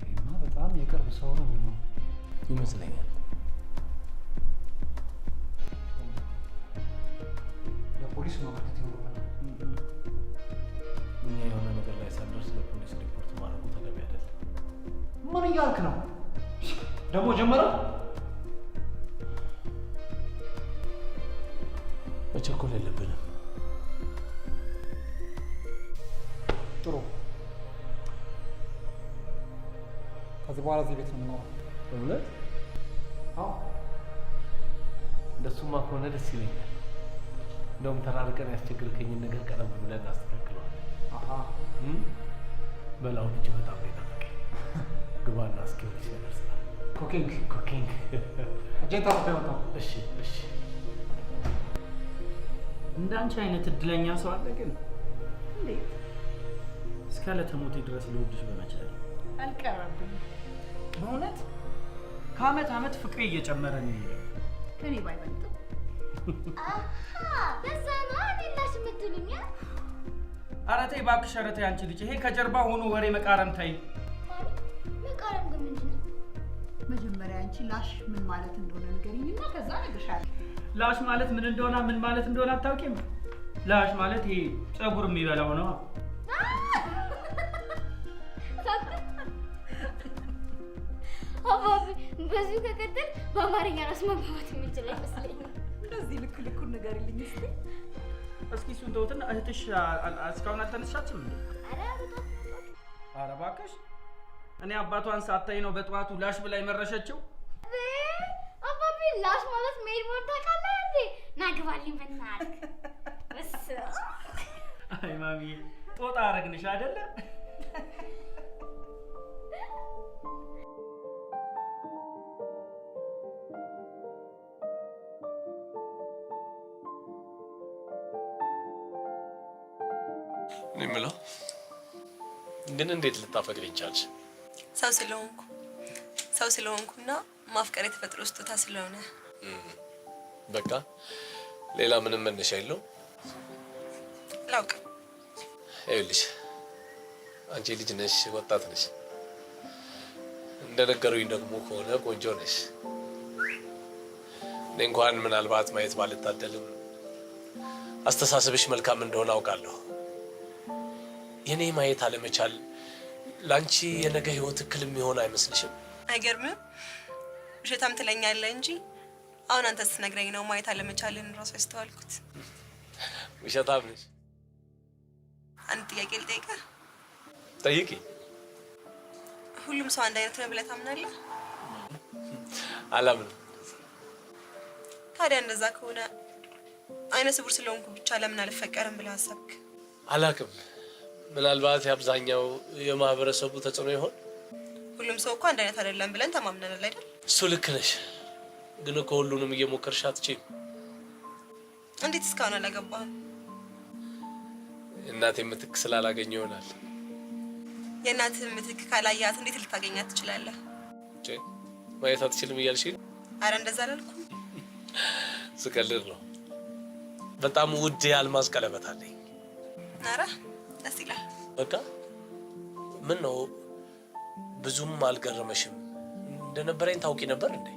ይሄማ በጣም የቅርብ ሰው ነው የሚሆነው ይመስለኛል። ለፖሊስ ማመልከት ይኖርብናል። እኛ የሆነ ነገር ላይ ሳንደርስ ለፖሊስ ሪፖርት ማድረጉ ተገቢ አይደለም። ምን እያልክ ነው? ደግሞ ጀመረ? መቸኮል የለብንም። ጥሩ። ከዚህ በኋላ እዚህ ቤት ነው የምኖረው። እውነት? አዎ። እንደሱማ ከሆነ ደስ ይለኛል። እንደውም ተራርቀን ያስቸግርከኝን ነገር ቀደም ብለን እናስተካክለዋለን። አሃ በላው ልጅ በጣም ነው የናፈቀኝ። ግባና እስኪ ወዲህ ያደርሳል። ኮኪንግ እጄን ታጥቤ ወጣሁ። እሺ እሺ። እንዳንቺ አይነት እድለኛ ሰው አለ ግን? እንዴት? እስከ ዕለተ ሞቴ ድረስ ልወድሽ በመቻል አልቀረብም። በእውነት ከአመት አመት ፍቅሬ እየጨመረ ነው የሚሄደው። ከኔ ባይበልጥም። በዛ ነው እኔላሽ የምትሉኝ? ኧረ ተይ እባክሽ፣ ኧረ ተይ አንቺ ልጅ፣ ይሄ ከጀርባ ሆኖ ወሬ መቃረም ተይ። መቃረም ግን ምንድን ነው? መጀመሪያ አንቺ ላሽ ምን ማለት እንደሆነ ንገሪኝና ከዛ እነግርሻለሁ። ላሽ ማለት ምን እንደሆነ ምን ማለት እንደሆነ አታውቂም? ላሽ ማለት ይሄ ፀጉር የሚበላው ነው። አባቢ በዚሁ ከቀጠል በአማርኛ ራስ መግባባት የምንችል አይመስለኝም። እንደዚህ ልክ ልኩን ንገሪልኝ እስኪ። እስኪ እሱን ተውትና እህትሽ እስካሁን አልተነሳችም እንዴ? ኧረ እባክሽ፣ እኔ አባቷን ሳታይ ነው በጠዋቱ ላሽ ብላ የመረሸችው። አባቢ ላሽ ማለት ሜድ ቦርድ ታውቃለህ እንዴ? ናግባልኝ በእናትህ። አይ ማሚዬ፣ ጦጣ አረግንሽ አይደለ? እኔ የምለው ግን እንዴት ልታፈቅሪኝ ቻልሽ? ሰው ስለሆንኩና ማፍቀር የተፈጥሮ ስጦታ ስለሆነ። በቃ ሌላ ምንም መነሻ የለው? አላውቅም። ይኸውልሽ አንቺ ልጅ ነሽ፣ ወጣት ነሽ። እንደነገሩኝ ደግሞ ከሆነ ቆንጆ ነሽ። እኔ እንኳን ምናልባት ማየት ባልታደልም አስተሳሰብሽ መልካም እንደሆነ አውቃለሁ። የኔ ማየት አለመቻል ላንቺ የነገ ህይወት እክል የሚሆን አይመስልሽም? አይገርምም? ውሸታም ትለኛለህ እንጂ አሁን አንተ ስትነግረኝ ነው ማየት አለመቻልን ራሱ ያስተዋልኩት። ውሸታም ነሽ። አንድ ጥያቄ ልጠይቅህ? ጠይቂ። ሁሉም ሰው አንድ አይነት ነው ብለህ ታምናለህ? አላምንም። ታዲያ እንደዛ ከሆነ አይነ ስውር ስለሆንኩ ብቻ ለምን አልፈቀርም ብለህ አሰብክ? አላውቅም። ምናልባት የአብዛኛው የማህበረሰቡ ተጽዕኖ ይሆን? ሁሉም ሰው እኮ አንድ አይነት አይደለም ብለን ተማምነናል አይደል? እሱ ልክ ነሽ፣ ግን እኮ ሁሉንም እየሞከርሽ አትችይም። እንዴት እስካሁን አላገባህም? እናቴ ምትክ ስላላገኘ ይሆናል። የእናትህ ምትክ ካላያት እንዴት ልታገኛት ትችላለህ? ማየት አትችልም እያልሽኝ? አረ እንደዛ አላልኩም። ስቀልድ ነው። በጣም ውድ የአልማዝ ቀለበት አለኝ። አረ ደስ ይላል። በቃ ምን ነው ብዙም አልገረመሽም? እንደነበረኝ ታውቂ ነበር እንዴ?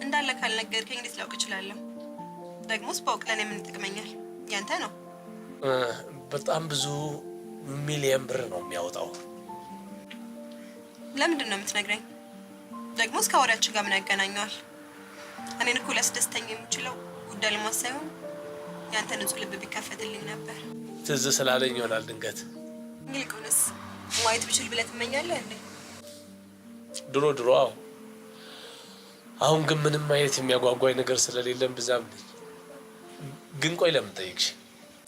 እንዳለ ካልነገርከኝ እንዴት ላውቅ እችላለሁ? ደግሞስ ባውቅ ለኔ ምን ይጠቅመኛል? ያንተ ነው። በጣም ብዙ ሚሊየን ብር ነው የሚያወጣው። ለምንድን ነው የምትነግረኝ? ደግሞስ ከወሬያችን ጋር ምን ያገናኘዋል? እኔን እኮ ሊያስደስተኝ የሚችለው ጉዳይ ልማት ሳይሆን ያንተ ንጹህ ልብ ቢከፈትልኝ ነበር። ትዝ ስላለኝ ይሆናል ድንገት። ይልቁንስ ማየት ብችል ብለህ ትመኛለህ እንዴ? ድሮ ድሮ አዎ። አሁን ግን ምንም ማየት የሚያጓጓኝ ነገር ስለሌለም ብዛም ነኝ። ግን ቆይ ለምን ጠይቅሽ?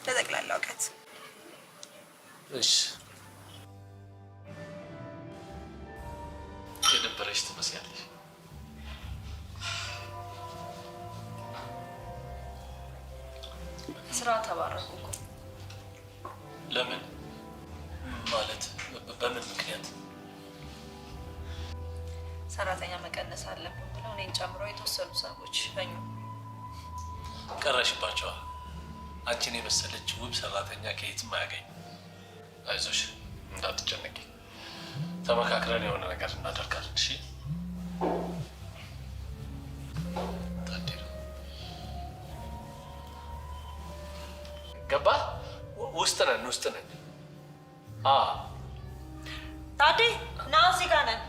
ለጠቅላላ እውቀት። እሺ የደበረሽ ትመስያለሽ። ስራ ተባረኩ እኮ። ለምን ማለት በምን ምክንያት? ሰራተኛ መቀነስ አለብን ብለው እኔን ጨምሮ የተወሰኑ ሰዎች በኙ። ቀረሽባቸዋል። አንቺን የመሰለች ውብ ሰራተኛ ከየትም አያገኝ። አይዞሽ እንዳትጨነቂ፣ ተመካክረን የሆነ ነገር እናደርጋለን። እሺ ገባ? ውስጥ ነን። ታዴ ና እዚህ ጋር ነን።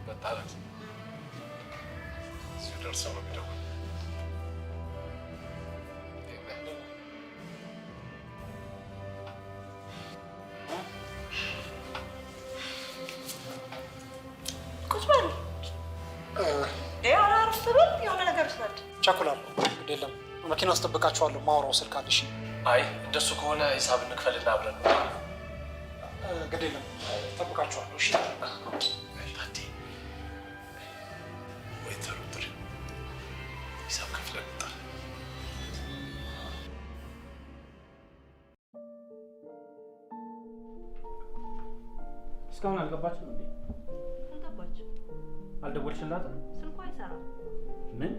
መጣለት እዚሁ ደርሰው ነው የሚደውል። ቁጭ በል። አረፍ በል። የሆነ ነገር ስላለ ቸኩላለሁ። ግድ የለም መኪና ውስጥ ጠብቃችኋለሁ። ማውራው ስልክ አለ። እሺ አይ እንደሱ ከሆነ ሂሳብ እንክፈልና አብረን ግድ የለም ጠብቃችኋለሁ። እሺ ሂሳብ ከፍለን እንጣል። እስካሁን አልገባችም እንዴ? አልገባችም። አልደወልሽላትም? ስልኳ አይሰራም። ምን?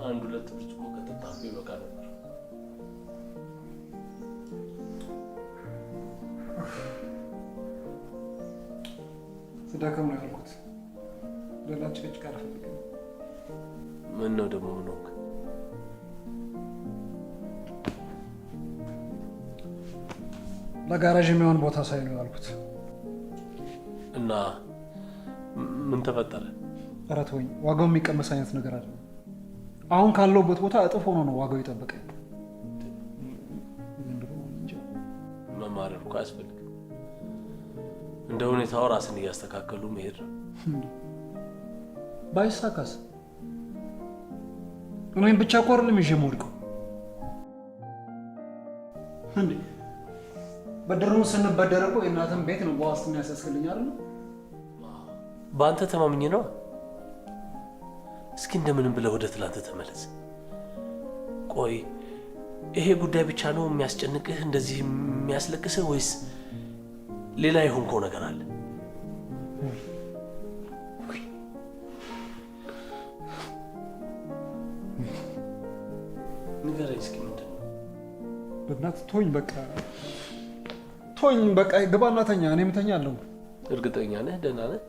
አንድ ሁለት ብርጭቆ ከጠጣሁ ይበቃ ነበር። ስዳከም ነው ያልኩት። ሌላ ጭቅጭቅ አልፈልግም። ምን ነው ደግሞ ምን ሆንክ? ለጋራዥ የሚሆን ቦታ ሳይ ነው ያልኩት። እና ምን ተፈጠረ? ኧረ ተወኝ። ዋጋው የሚቀመስ አይነት ነገር አይደለም። አሁን ካለውበት ቦታ እጥፍ ሆኖ ነው ዋጋው የጠበቀኝ። መማረር እኮ አያስፈልግም። እንደ ሁኔታው ራስን እያስተካከሉ መሄድ ነው። ባይሳካስ? እኔም ብቻ እኮ አይደለም ይዤ የምወድቀው እንዴ። በድሩን ስንበደር እኮ የእናትም ቤት ነው በዋስትና ያስያዝክልኝ አይደል? በአንተ ተማምኜ ነው። እስኪ እንደምንም ብለህ ወደ ትላንት ተመለስ። ቆይ ይሄ ጉዳይ ብቻ ነው የሚያስጨንቅህ እንደዚህ የሚያስለቅስህ ወይስ ሌላ የሆንከው ነገር አለ? ንገረኝ እስኪ ምንድን ነው? በእናትህ ተወኝ፣ በቃ ተወኝ፣ በቃ ግባና ተኛ። እኔም እተኛለሁ። እርግጠኛ ነህ? ደህና ነህ?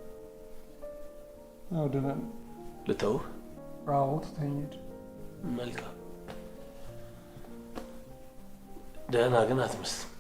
አዎ ደህና ነኝ። ልተውህ? አዎ ትተኝ ሂድ። መልካም። ደህና ግን አትመስልም።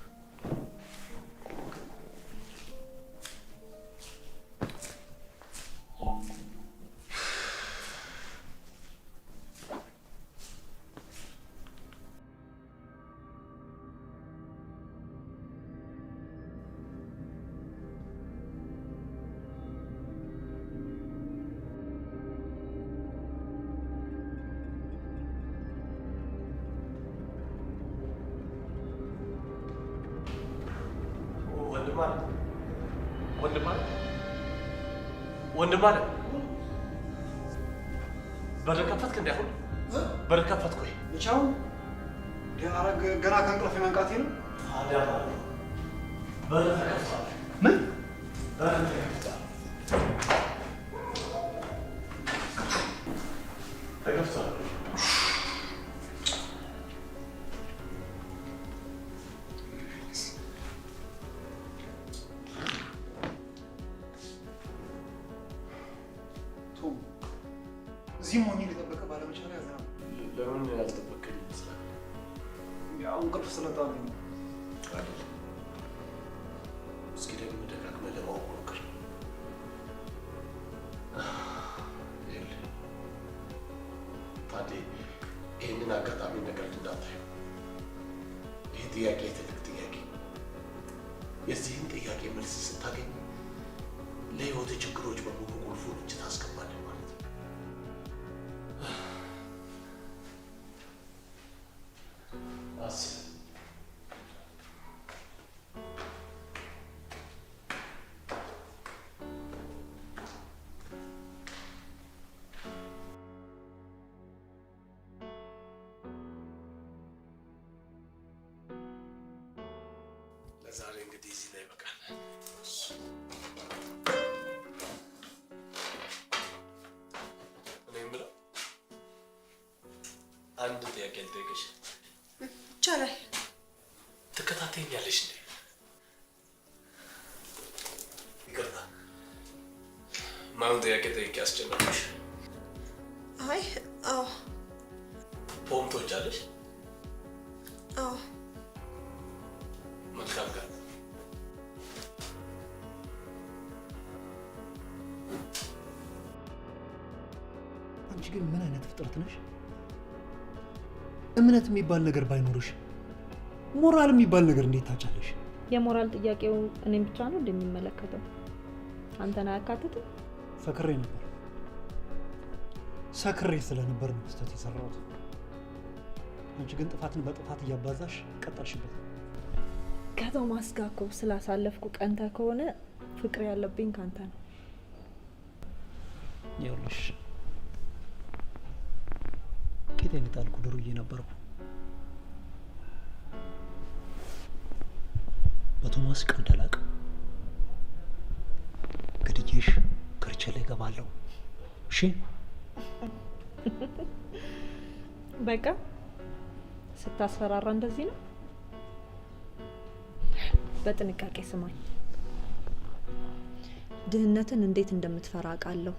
ወንድም አለ በር ከፈትክ እንዳይሆን በር ከፈትክ ወይ ብቻው ገና ከእንቅልፍ መንቃቴ ነው። ታዲያ በር ተከፍቷል። ምን በር ተከፍቷል? ተከፍቷል። እዚህ ሞኝ ሊጠበቅ ባለመቻል ያዝናል። ለምን ያልጠበቀኝ ይመስላል? ያው እንቅልፍ ስለጣለኝ ነው። እስኪ ደግሞ ደጋግመህ ለማወቅ ሞክር። ታዴ ይህንን አጋጣሚ ነገር እንዳታዩ። ይህ ጥያቄ ትልቅ ጥያቄ። የዚህን ጥያቄ መልስ ስታገኝ ለህይወት ችግሮች በሙሉ ቁልፉን እጅ ታስገባለህ ማለት ነው። አስብ። ለዛሬ እንግዲህ እዚህ ላይ ይበቃል። እኔ የምለው አንድ ጥያቄ ልጠይቅሽ። ይቻላል። ትከታተይኛለሽ እንዴ? ይቅርታ ማን ጥያቄ ጠይቄ አስጨነቅሽ? አይ አዎ። ፖም ትወጃለሽ? አዎ። መልካም ጋር አንቺ ግን ምን አይነት ፍጥረት ነሽ? እምነት የሚባል ነገር ባይኖርሽ ሞራል የሚባል ነገር እንዴት ታጫለሽ? የሞራል ጥያቄው እኔም ብቻ ነው እንደሚመለከተው አንተን አያካትትም? ሰክሬ ነበር። ሰክሬ ስለነበር ነው ስህተት የሰራሁት። አንቺ ግን ጥፋትን በጥፋት እያባዛሽ ቀጠልሽበት። ከቶማስ ጋር እኮ ስላሳለፍኩ ቀንተ ከሆነ ፍቅር ያለብኝ ካንተ ነው። ይኸውልሽ ቄጤን የጣልኩ ድሩዬ ነበርኩ። በቶማስ ቀልድ አላውቅም። ግድዬሽ ከርቼ ላይ እገባለሁ። እሺ በቃ ስታስፈራራ እንደዚህ ነው። በጥንቃቄ ስማኝ። ድህነትን እንዴት እንደምትፈራ አውቃለሁ።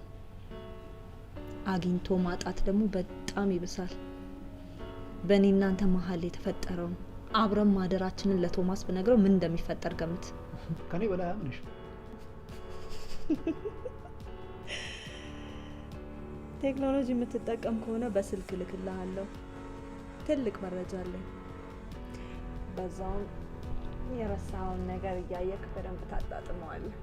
አግኝቶ ማጣት ደግሞ በጣም ይብሳል። በእኔ እናንተ መሀል የተፈጠረውን አብረን ማደራችንን ለቶማስ ብነግረው ምን እንደሚፈጠር ገምት። ከኔ በላይ አምንሽ። ቴክኖሎጂ የምትጠቀም ከሆነ በስልክ ልክልሃለሁ። ትልቅ መረጃ አለኝ። በዛውም የረሳውን ነገር እያየክ በደንብ ታጣጥመዋለህ።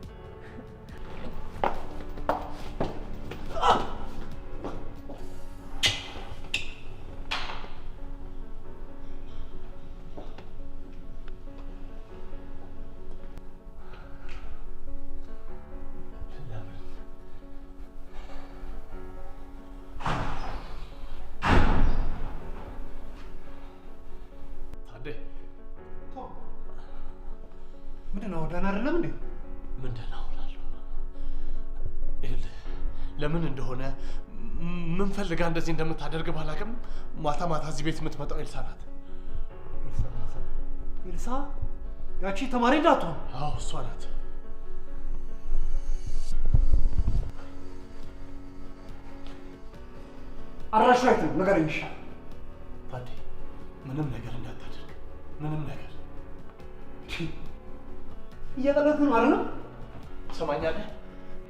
ምንድነው? ደህና አይደለም እንዴ? ምንድነው እላለሁ። ለምን እንደሆነ ምን ፈልጋ እንደዚህ እንደምታደርግ ባላውቅም ማታ ማታ እዚህ ቤት የምትመጣው ኤልሳ ናት። ኤልሳ? ያቺ ተማሪ እንዳትሆን? አዎ እሷ ናት። አድራሻ የት ነው? ንገረኝ። ታዴ ምንም ነገር እንዳታደርግ፣ ምንም ነገር። እየቀለድክ ነው አይደል? ትሰማኛለህ?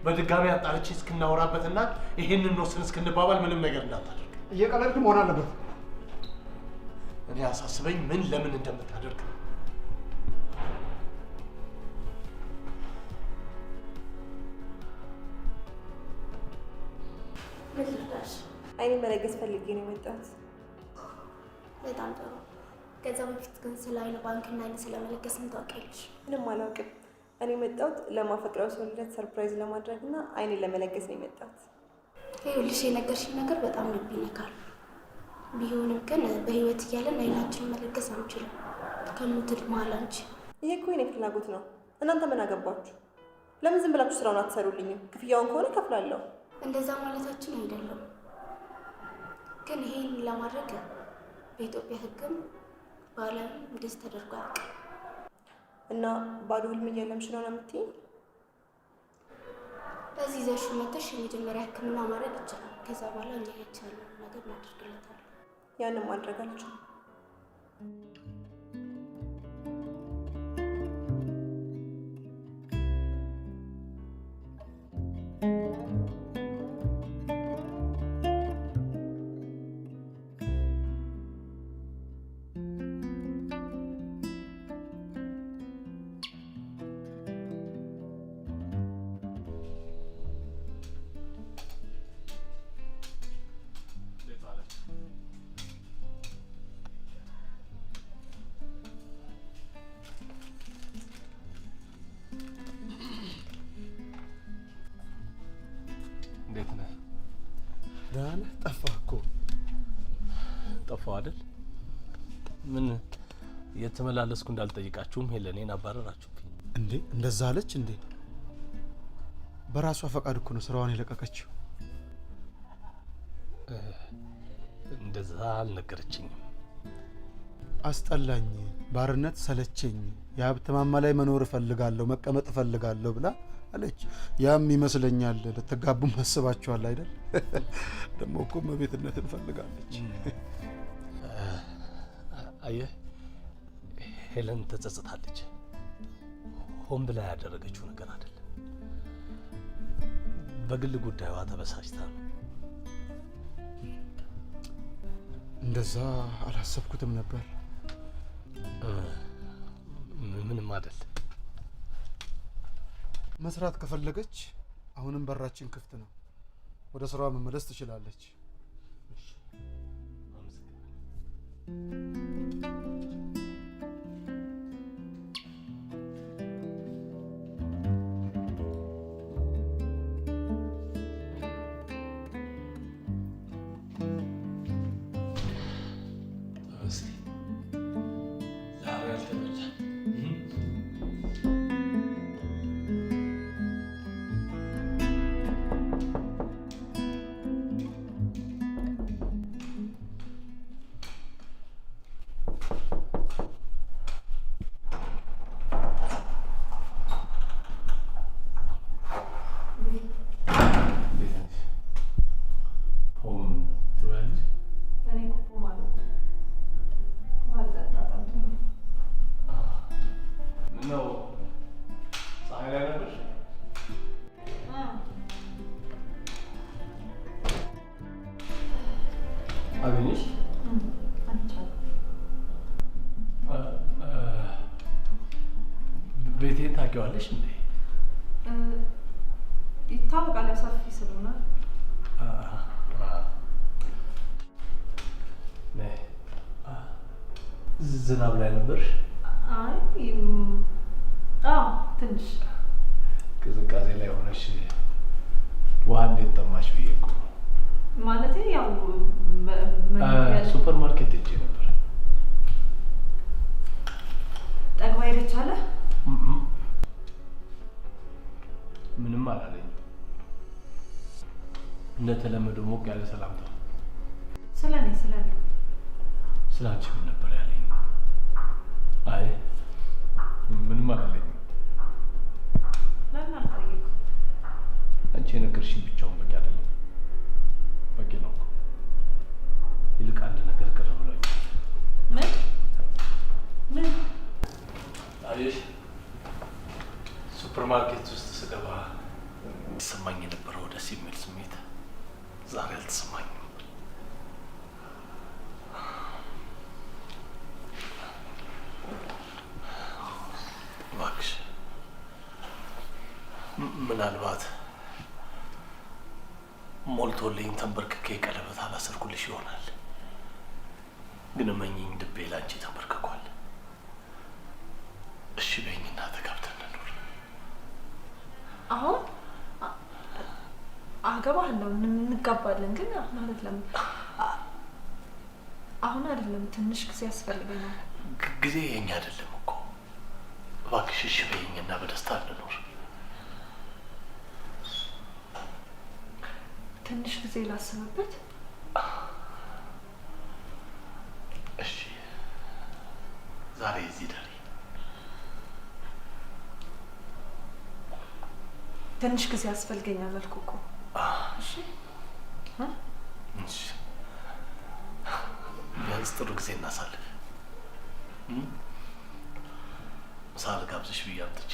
በድጋሚ አጣርቼ እስክናወራበትና ይሄንን ነው እስክንባባል ምንም ነገር እንዳታደርግ። እየቀለድክ መሆን አለበት። እኔ አሳስበኝ ምን ለምን እንደምታደርግ። አይኔ መለገስ ፈልጌ ነው የመጣሁት። በጣም ጥሩ። ከዛ በፊት ግን ስለ አይነ ባንክና አይነ ስለመለገስ ምን ታውቂያለሽ? ምንም አላውቅም። እኔ መጣሁት ለማፈቅረው ሰው ልደት ሰርፕራይዝ ለማድረግና አይኔን ለመለገስ ነው የመጣሁት። ይኸውልሽ የነገርሽኝ ነገር በጣም ልብ ይነካል። ቢሆንም ግን በህይወት እያለን አይናችንን መለገስ አንችልም ከሞትል መሀል አንቺ። ይሄ እኮ የኔ ፍላጎት ነው። እናንተ ምን አገባችሁ? ለምን ዝም ብላችሁ ስራውን አትሰሩልኝም? ክፍያውን ከሆነ እከፍላለሁ። እንደዛ ማለታችን አይደለም፣ ግን ይሄን ለማድረግ በኢትዮጵያ ህግም በዓለም እንደዚህ ተደርጎ አያውቅም። እና ባዶ ህልም እያለምሽ ነው የምትይኝ? እዚህ ይዘሽው መጥተሽ የመጀመሪያ ህክምና ማድረግ ይችላል። ከዛ በኋላ እኛ ያቻለን ነገር እናደርግለታለን። ያንን ማድረግ አልችልም። እንዴት ነህ? ደህና ነህ? ጠፋህ እኮ። ጠፋሁ አይደል? ምን እየተመላለስኩ እንዳልጠይቃችሁም ሄለኔን አባረራችሁብኝ እንዴ? እንደዛ አለች እንዴ? በራሷ ፈቃድ እኮ ነው ስራዋን የለቀቀችው። እንደዛ አልነገረችኝም። አስጠላኝ፣ ባርነት ሰለቸኝ፣ የሀብት ማማ ላይ መኖር እፈልጋለሁ፣ መቀመጥ እፈልጋለሁ ብላ አለች። ያም ይመስለኛል ልትጋቡም አስባችኋል አይደል? ደግሞ እኮ መቤትነትን ፈልጋለች። አየህ ሄለን ተጸጽታለች። ሆን ብላ ያደረገችው ነገር አይደለም። በግል ጉዳዩዋ ተበሳጭታ ነው። እንደዛ አላሰብኩትም ነበር። ምንም አይደል። መስራት ከፈለገች አሁንም በራችን ክፍት ነው። ወደ ስራዋ መመለስ ትችላለች። ቤቴን ታውቂዋለሽ እንዴ? ይታወቃል፣ ሰፊ ስለሆነ። ዝናብ ላይ ነበርሽ? አይ ትንሽ ቅዝቃዜ ላይ ሆነሽ ውሃ እንዴት ጠማሽ ብዬ እኮ ነው። ማለቴ ያው ሱፐር ማርኬት ሄጄ ነበር። ጠግባ ሄደች አለ? ምንም አላለኝ። እንደተለመደው ሞቅ ያለ ሰላምታ። ስለኔ ስለ አንቺ ምን ነበር ያለኝ? አይ ምንም አላለኝ። ለምን አልጠየቅኩም? አንቺ የነገርሽኝ ብቻውን በቂ አይደለም። በቂ ነው እኮ። ይልቅ አንድ ነገር ቅር ብሎኛል። ምን? አየሽ ሱፐር ማርኬት ውስጥ ስገባ ተሰማኝ የነበረው ደስ የሚል ስሜት ዛሬ አልተሰማኝም። እባክሽ ምናልባት ሞልቶልኝ ተንበርክኬ ቀለበት አላሰርኩልሽ ይሆናል፣ ግን እመኚኝ ልቤ ላንቺ ተንበርክኳል። እሺ በይኝና ተጋብተን እንኑር። አገባለሁ እንጋባለን ግን አሁን አይደለም አሁን አይደለም ትንሽ ጊዜ ያስፈልገናል ጊዜ የኛ አይደለም እኮ እባክሽ እሺ በይኝና በደስታ እንኖር ትንሽ ጊዜ ላስብበት እሺ ዛሬ እዚህ ደሪ ትንሽ ጊዜ ያስፈልገኛል አልኩ እኮ እሺ እሺ ቢያንስ ጥሩ ጊዜ እናሳልፍ ምሳ ልጋብዝሽ ብዬ አምጥቼ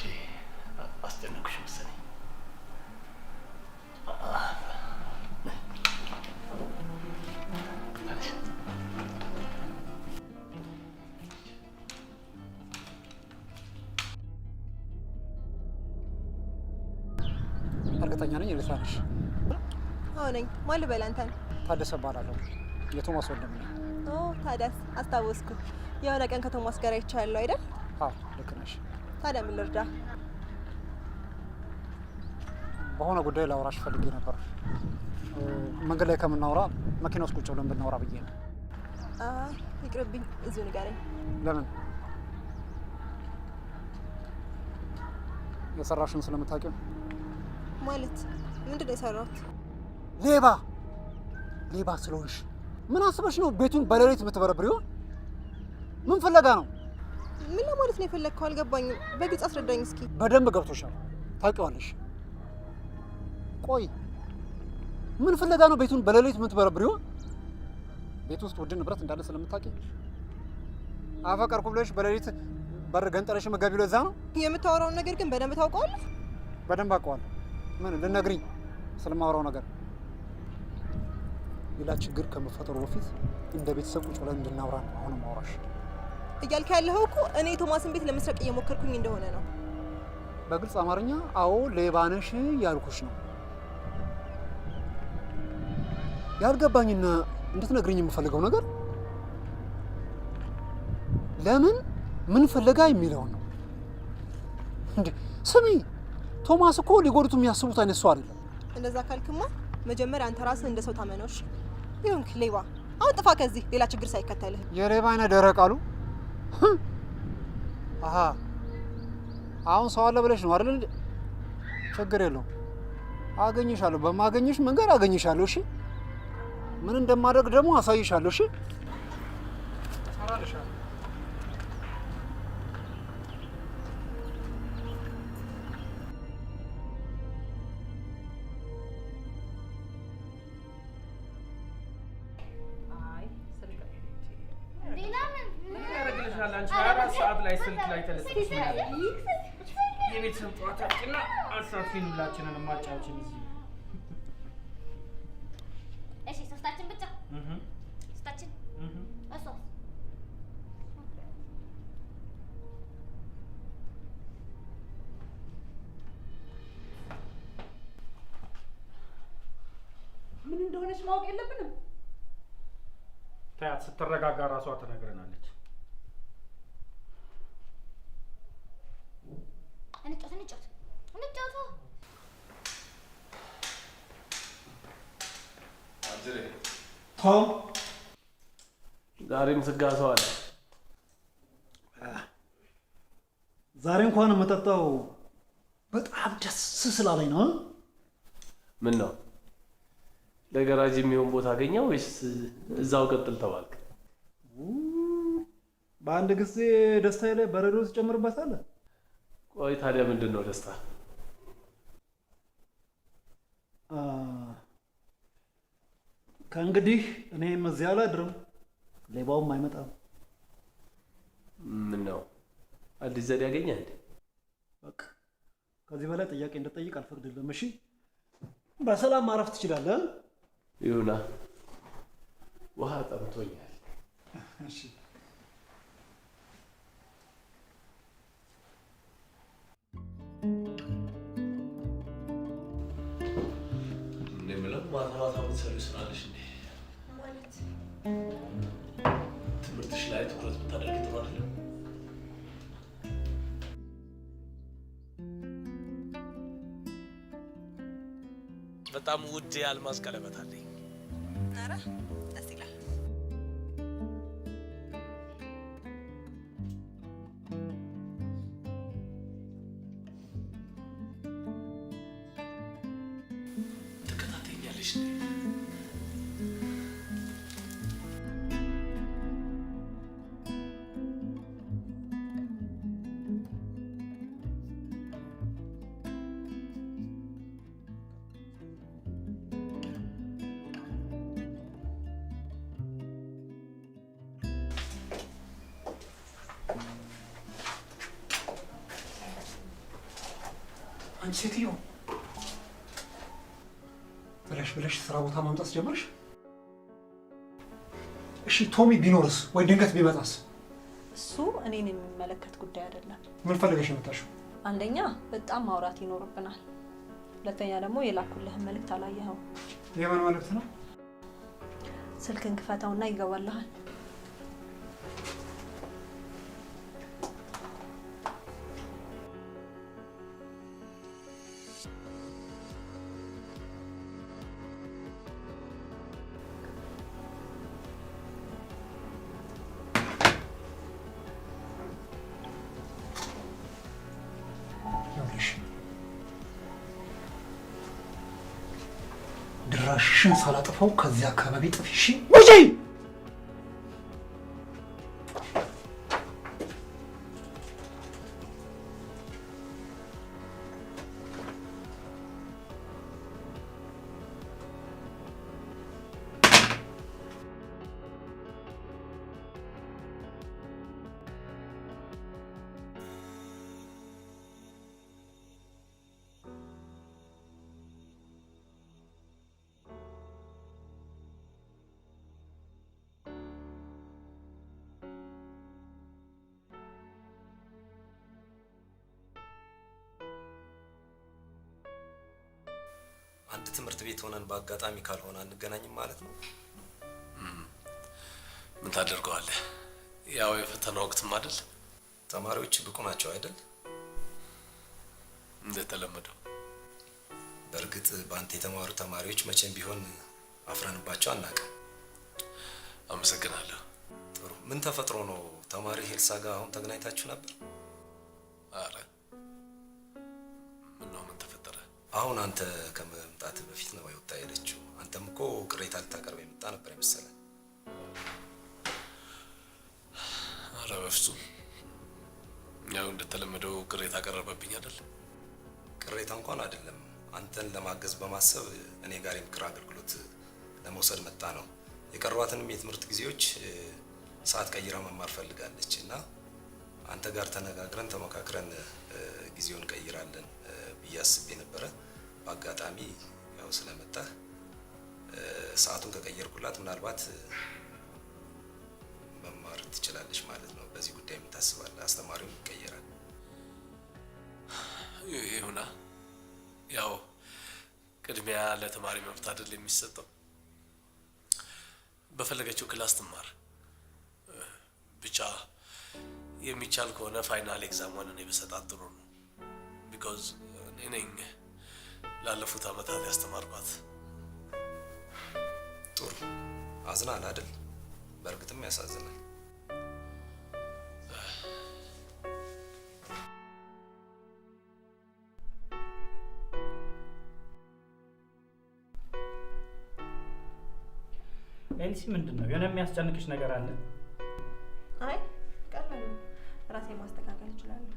አስጨነቅኩሽ መሰለኝ እርግጠኛ ነኝ ኤልሳ ነሽ? አዎ ነኝ። ማን ልበል አንተን? ታደሰ እባላለሁ። የቶማስ ወንድም ነኝ። ኦ ታዲያስ አስታወስኩ። የሆነ ቀን ከቶማስ ጋር አይቻለሁ አይደል? አዎ ልክ ነሽ። ታዲያ ምን ልርዳ? በሆነ ጉዳይ ላውራሽ ፈልጌ ነበር። መንገድ ላይ ከምናወራ መኪና ውስጥ ቁጭ ብለን ብናወራ ብዬ ነው። አይ ይቅርብኝ፣ እዚሁ ንገረኝ። ለምን? የሰራሽውን ስለምታውቂው ማለት ምንድን ነው የሰራሁት? ሌባ ስለሆንሽ ምን አስበሽ ነው ቤቱን በሌሊት የምትበረብሪው? ምን ፍለጋ ነው? ምን ለማለት ነው የፈለግከው? አልገባኝም። በግልጽ አስረዳኝ እስኪ። በደንብ ገብቶሻል፣ ታውቂዋለሽ። ቆይ ምን ፍለጋ ነው ቤቱን በሌሊት የምትበረብሪው? ቤት ውስጥ ውድ ንብረት እንዳለ ስለምታውቂ አፈቀርኩ ብለሽ በሌሊት በር ገንጠለሽ መጋቢው ለዛ ነው? የምታወራውን ነገር ግን በደንብ ታውቀዋለህ? በደንብ አውቀዋለሁ። ምን ልነግሪኝ ስለማወራው ነገር? ሌላ ችግር ከመፈጠሩ በፊት እንደ ቤተሰብ ቁጭ ብለን እንድናወራ ነው አሁን ማውራሽ። እያልክ ያለኸው እኮ እኔ ቶማስን ቤት ለመስረቅ እየሞከርኩኝ እንደሆነ ነው። በግልጽ አማርኛ አዎ ሌባ ነሽ ያልኩሽ ነው። ያልገባኝና እንድትነግሪኝ የምፈልገው ነገር ለምን ምን ፈለጋ የሚለው ነው። እንዴ ስሚ፣ ቶማስ እኮ ሊጎዱት የሚያስቡት አይነት ሰው አይደለም። እንደዛ ካልክማ መጀመሪያ አንተ ራስህ እንደ ሰው ታመነውሽ። ይሁንክ ሌባ፣ አሁን ጥፋ ከዚህ ሌላ ችግር ሳይከተልህ። የሌባ አይነት ደረቅ አሉ። አሃ አሁን ሰው አለ ብለሽ ነው አይደል? ችግር የለውም አገኝሻለሁ። በማገኝሽ መንገድ አገኝሻለሁ። እሺ ምን እንደማደርግ ደግሞ አሳይሻለሁ። እሺ ሰራልሻለሁ። ስልክ ላይ ተለጥፈሽ የቤተሰብ ጨዋታችንና አሳትፊን ሁላችንን ማጫወችን እዚህ። እሺ ሶስታችን ብቻ ሶስታችን እሷ ምን እንደሆነች ማወቅ የለብንም። ታያት ስትረጋጋ ራሷ ትነግረናለች። እንጫወት። ቶም ዛሬም ስጋ ሰው አለ። ዛሬ እንኳን የምጠጣው በጣም ደስ ስላለኝ ነው። ምን ነው ለገራጅ የሚሆን ቦታ አገኘው ወይስ እዛው ቀጥል ተባልክ? በአንድ ጊዜ ደስታዬ ላይ በረዶ ትጨምርበታለህ? ቆይ ታዲያ ምንድን ነው ደስታ? ከእንግዲህ እኔም እዚያ አላድርም፣ ሌባውም አይመጣም። ምን ነው አዲስ ዘዴ ያገኘህ እንዴ? በቃ ከዚህ በላይ ጥያቄ እንድጠይቅ አልፈቅድልም። እሺ በሰላም ማረፍ ትችላለህ። ይሁና፣ ውሃ ጠምቶኛል። እሺ ማታ የምትሰሪው ስራ አለሽ እንዴ? ማለት ትምህርትሽ ላይ ትኩረት ብታደርጊ ጥሩ አይደለም? በጣም ውድ የአልማዝ ቀለበት አለኝ። ኧረ ደስ ይላል። ትከታተኛለሽ? አንቺ ሴትዮ ብለሽ ስራ ቦታ ማምጣት ጀመርሽ? እሺ ቶሚ ቢኖርስ ወይ ድንገት ቢመጣስ? እሱ እኔን የሚመለከት ጉዳይ አይደለም። ምን ፈልገሽ የመጣሽው? አንደኛ በጣም ማውራት ይኖርብናል። ሁለተኛ ደግሞ የላኩልህን መልእክት አላየኸው። የማን መልእክት ነው? ስልክን ክፈተውና ይገባልሃል። ድራሽሽን ሳላጠፋው ከዚያ አካባቢ ጥፊ። እሺ ውጪ! አንድ ትምህርት ቤት ሆነን በአጋጣሚ ካልሆነ አንገናኝም ማለት ነው። ምን ታደርገዋለህ? ያው የፈተና ወቅትም አይደል? ተማሪዎች ብቁ ናቸው አይደል? እንደተለመደው። በእርግጥ በአንተ የተማሩ ተማሪዎች መቼም ቢሆን አፍረንባቸው አናውቅም። አመሰግናለሁ። ጥሩ። ምን ተፈጥሮ ነው? ተማሪ ሄልሳ ጋር አሁን ተገናኝታችሁ ነበር? አረ ምን ተፈጠረ? አሁን አንተ ከመምጣት በፊት ነው የወጣ ሄደችው። አንተም እኮ ቅሬታ ልታቀርብ የመጣ ነበር የመሰለህ። አረ በፍጹም። ያው እንደተለመደው ቅሬታ ቀረበብኝ አይደል? ቅሬታ እንኳን አይደለም፣ አንተን ለማገዝ በማሰብ እኔ ጋር የምክር አገልግሎት ለመውሰድ መጣ ነው። የቀሯትንም የትምህርት ጊዜዎች ሰዓት ቀይራ መማር ፈልጋለች እና አንተ ጋር ተነጋግረን ተመካክረን ጊዜውን ቀይራለን ብዬ አስቤ ነበረ። በአጋጣሚ ያው ስለመጣ ሰዓቱን ከቀየርኩላት ምናልባት መማር ትችላለች ማለት ነው። በዚህ ጉዳይ ምን ታስባለህ? አስተማሪውም ይቀየራል። ይሁና። ያው ቅድሚያ ለተማሪ መብት አይደል የሚሰጠው? በፈለገችው ክላስ ትማር። ብቻ የሚቻል ከሆነ ፋይናል ኤግዛሟን እኔ በሰጣት ጥሩ ነው። ቢኮዝ እኔ ነኝ ላለፉት አመታት ያስተማርኳት። ጥሩ። አዝናል አይደል? በእርግጥም ያሳዝናል። ኤልሲ ምንድን ነው? የሆነ የሚያስጨንቅሽ ነገር አለ? አይ ቀላል ነው። ራሴ ማስተካከል እችላለሁ።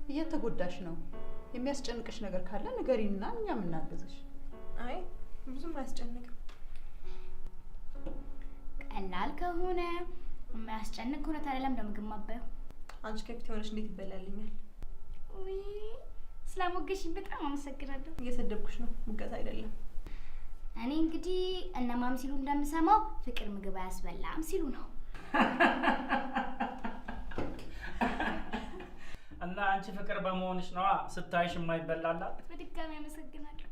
እየተጎዳሽ ነው። የሚያስጨንቅሽ ነገር ካለ ንገሪና እኛ የምናግዝሽ። አይ ብዙም አያስጨንቅም። ቀላል ከሆነ የሚያስጨንቅ ከሆነ ታዲያ ለምን እንደምግብ ማባየው? አንቺ ከፊት ሆነሽ እንዴት ይበላልኛል? ውይ ስላሞገሽኝ በጣም አመሰግናለሁ። እየሰደብኩሽ ነው፣ ሙገት አይደለም። እኔ እንግዲህ እነማም ሲሉ እንደምሰማው ፍቅር ምግብ አያስበላም ሲሉ ነው። እና አንቺ ፍቅር በመሆንሽ ነዋ ስታይሽ የማይበላላት። በድጋሚ አመሰግናለሁ።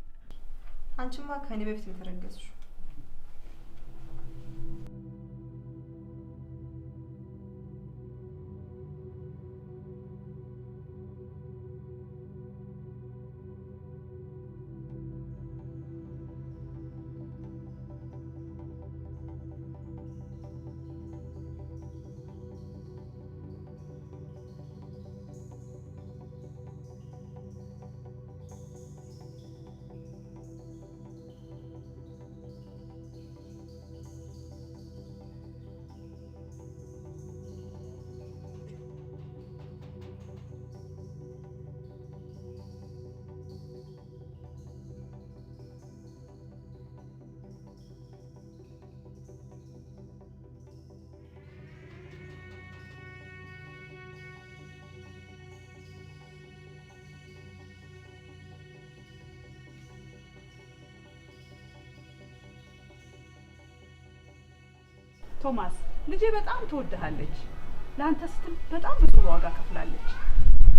አንቺማ ከኔ በፊት ነው የተረገዝሽው። ቶማስ ልጄ በጣም ትወድሃለች። ለአንተ ስትል በጣም ብዙ ዋጋ ከፍላለች።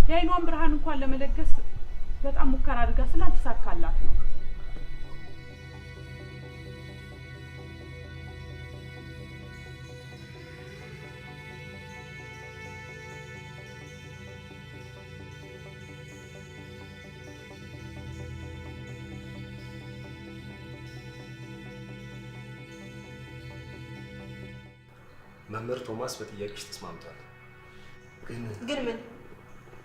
የአይኗን ብርሃን እንኳን ለመለገስ በጣም ሙከራ አድርጋ ስላልተሳካላት ነው። መምህር ቶማስ በጥያቄሽ ተስማምቷል። ግን ምን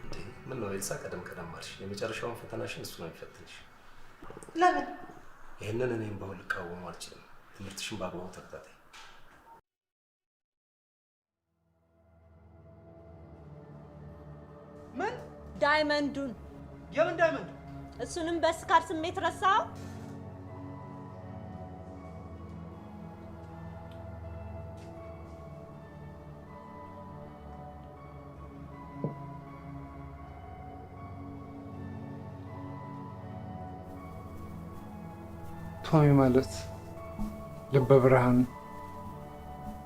እንዴ? ምን ነው ኤልሳ ቀደም አልሽ? የመጨረሻውን ፈተናሽን እሱ ነው የሚፈትንሽ። ለምን? ይሄንን እኔም በሁሉ ልቃወም አልችልም። ትምህርትሽን በአግባቡ ተከታታይ። ምን? ዳይመንዱን። የምን ዳይመንድ? እሱንም በስካር ስሜት ረሳው። ቶሚ ማለት ልበ ብርሃን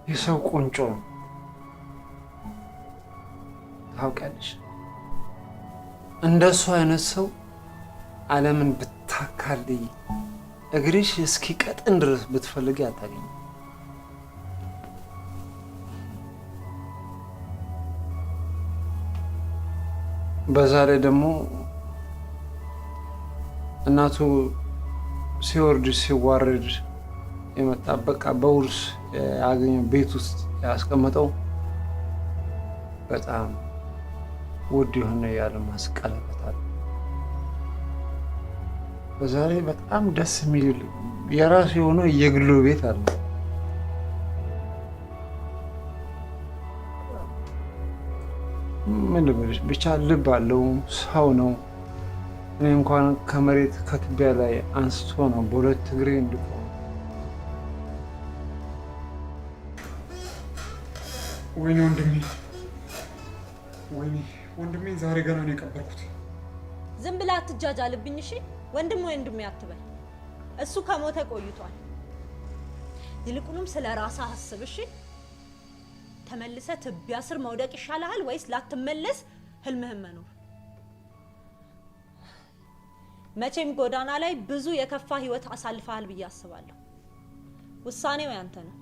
የሰው ቁንጮ ታውቂያለሽ። እንደሱ አይነት ሰው ዓለምን ብታካልይ እግርሽ እስኪቀጥን ድረስ ብትፈልጊ አታገኝ። በዛ ላይ ደግሞ እናቱ ሲወርድ ሲዋረድ የመጣ በቃ በውርስ ያገኘው ቤት ውስጥ ያስቀመጠው በጣም ውድ የሆነ የአልማዝ ቀለበት አለ። በዛ ላይ በጣም ደስ የሚል የራሱ የሆነ የግሉ ቤት አለ። ምን ልበልሽ ብቻ ልብ አለው ሰው ነው። እኔ እንኳን ከመሬት ከትቢያ ላይ አንስቶ ነው በሁለት እግሬ እንድቆም። ወይኔ ወንድሜ፣ ወይኔ ወንድሜ፣ ዛሬ ገና ነው የቀበርኩት። ዝም ብላ አትጃጃልብኝ እሺ? ወንድሜ አትበል። እሱ ከሞተ ቆይቷል። ይልቁንም ስለ ራስህ አስብ እሺ? ተመልሰህ ትቢያ ስር መውደቅ ይሻልሃል ወይስ ላትመለስ ህልምህን መኖር? መቼም ጎዳና ላይ ብዙ የከፋ ህይወት አሳልፈሃል ብዬ አስባለሁ። ውሳኔው ያንተ ነው።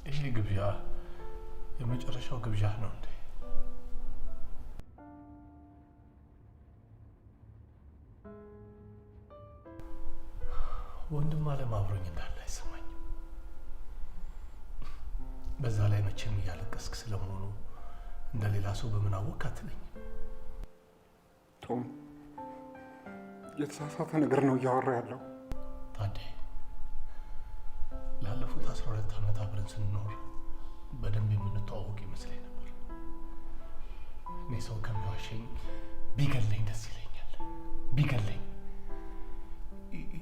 ይሄ ግብዣ የመጨረሻው ግብዣ ነው እንዴ? ወንድም አለም አብሮኝ እንዳለ አይሰማኝም። በዛ ላይ መቼም እያለቀስክ ስለመሆኑ እንደሌላ ሰው በምን አወቅ አትለኝ። ቶም፣ የተሳሳተ ነገር ነው እያወራ ያለው። ታዴ፣ ላለፉት 12 ዓመት አብረን ስንኖር በደንብ የምንተዋወቅ ይመስለኝ ነበር። እኔ ሰው ከሚዋሸኝ ቢገለኝ ደስ ይለኛል። ቢገለኝ።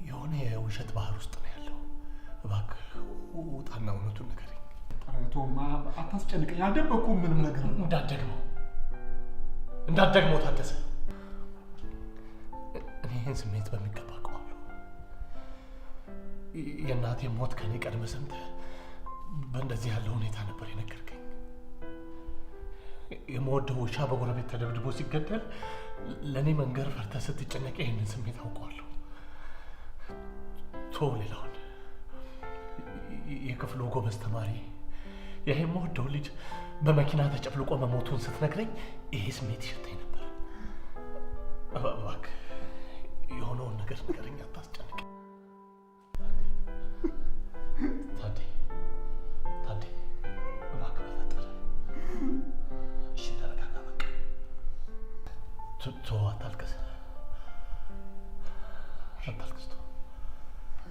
የሆነ የውሸት ባህር ውስጥ ነው ያለው። እባክህ ውጣና እውነቱን ንገረኝ። ቶም፣ አታስጨንቀኝ። አልደበኩም ምንም ነገር። እንዳትደግመው ታደሰ። እኔ ይህን ስሜት በሚገባ አውቀዋለሁ። የእናቴ ሞት ከኔ ቀድመህ ሰምተህ በእንደዚህ ያለ ሁኔታ ነበር የነገርከኝ። የምወደው ውሻ በጎረቤት ተደብድቦ ሲገደል ለእኔ መንገር ፈርተህ ስትጨነቅ ይህንን ስሜት አውቀዋለሁ። ሌላውን የክፍሉ ጎበዝ ተማሪ ይሄ የምወደው ልጅ በመኪና ተጨፍልቆ መሞቱን ስትነግረኝ ይሄ ስሜት ይሸተኝ ነበር። እባክህ የሆነውን ነገር ንገረኝ፣ አታስጨንቅ። ታዴ እባክህ በፈጠረ እሺ፣ ተረጋጋ። በቃ አታልቅስ።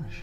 እሺ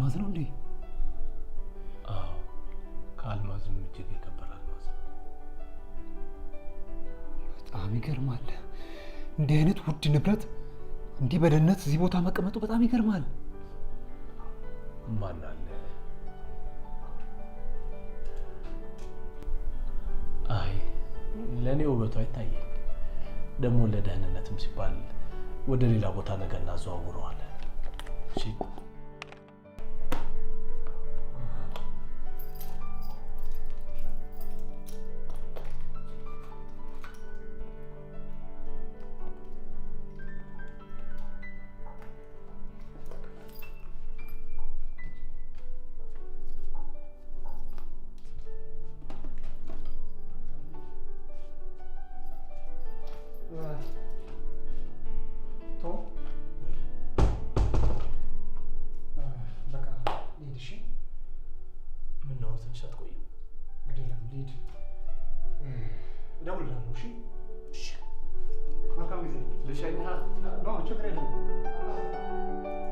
አልማዝ ነው እንዴ? አዎ፣ ከአልማዝም እጅግ የከበረ አልማዝ ነው። በጣም ይገርማል። እንዲህ አይነት ውድ ንብረት እንዲህ በደህንነት እዚህ ቦታ መቀመጡ በጣም ይገርማል። ማን አለ? አይ ለእኔ ውበቱ አይታየኝ። ደግሞ ለደህንነትም ሲባል ወደ ሌላ ቦታ ነገር እናዘዋውረዋለን። እሺ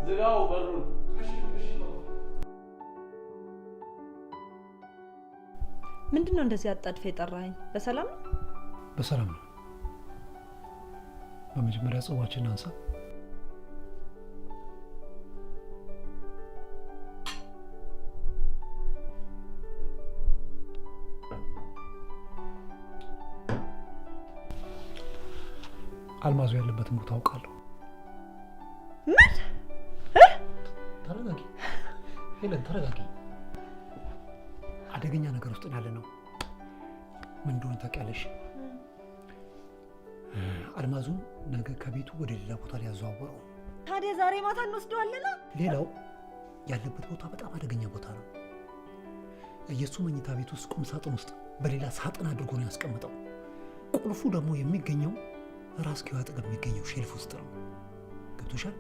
ዝጋው በሩን። ምንድን ነው እንደዚህ አጣድፈህ የጠራኸኝ? በሰላም ነው? በሰላም ነው። በመጀመሪያ ጽዋችን አንሳ። አልማዙ ያለበትን ቦታ አውቃለሁ። ምን? ተረጋጊ ሄለን፣ ተረጋጊ። አደገኛ ነገር ውስጥ ያለ ነው። ምን እንደሆነ ታውቂያለሽ? አልማዙን ነገ ከቤቱ ወደ ሌላ ቦታ ሊያዘዋውረው። ታዲያ ዛሬ ማታ እንወስደዋለን? ሌላው ያለበት ቦታ በጣም አደገኛ ቦታ ነው። የእሱ መኝታ ቤት ውስጥ ቁም ሳጥን ውስጥ በሌላ ሳጥን አድርጎ ነው ያስቀምጠው። ቁልፉ ደግሞ የሚገኘው ራስጌው አጠገብ የሚገኘው ሼልፍ ውስጥ ነው። ገብቶሻል?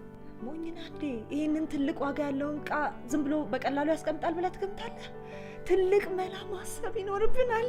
ሞኝና እንዴ! ይህንን ትልቅ ዋጋ ያለውን ዕቃ ዝም ብሎ በቀላሉ ያስቀምጣል ብለህ ትገምታለህ? ትልቅ መላ ማሰብ ይኖርብናል።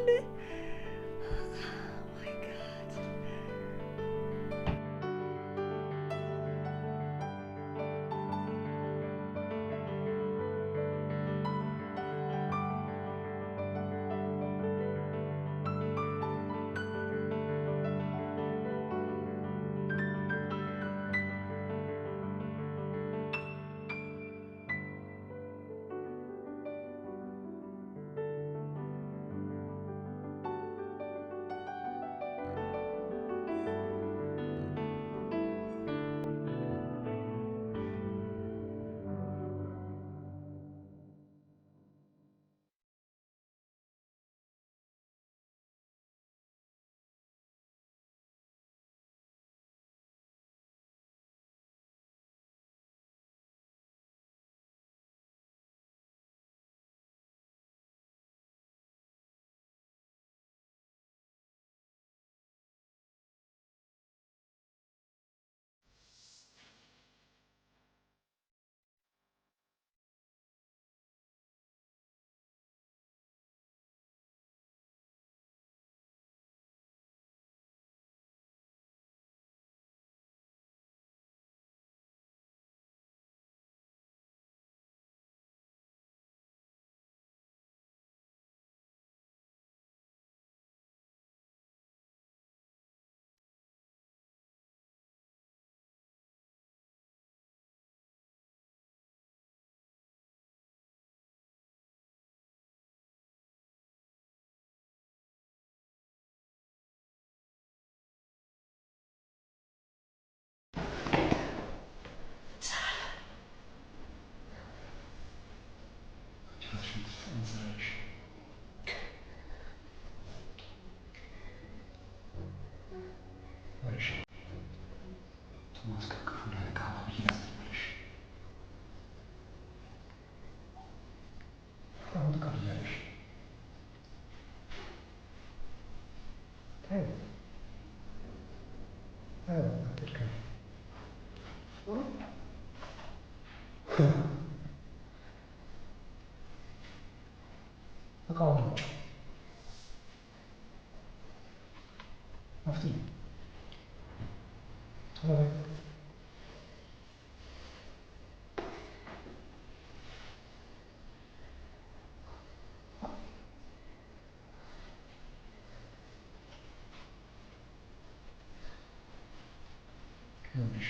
ይኸውልሽ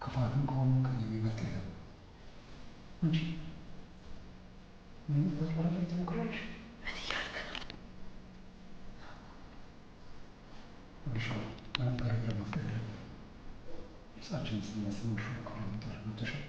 ክፋትም ከሆኑ ከኔ የሚበልጥ የለም እንጂ ምን በጠረላይ ትሞክራለሽ? ምን እያልክ ነው? እሺ ምንም ገረገር መፍጠር የለም። እሳችን ስናስብ ሹ ከሆነ ተሻል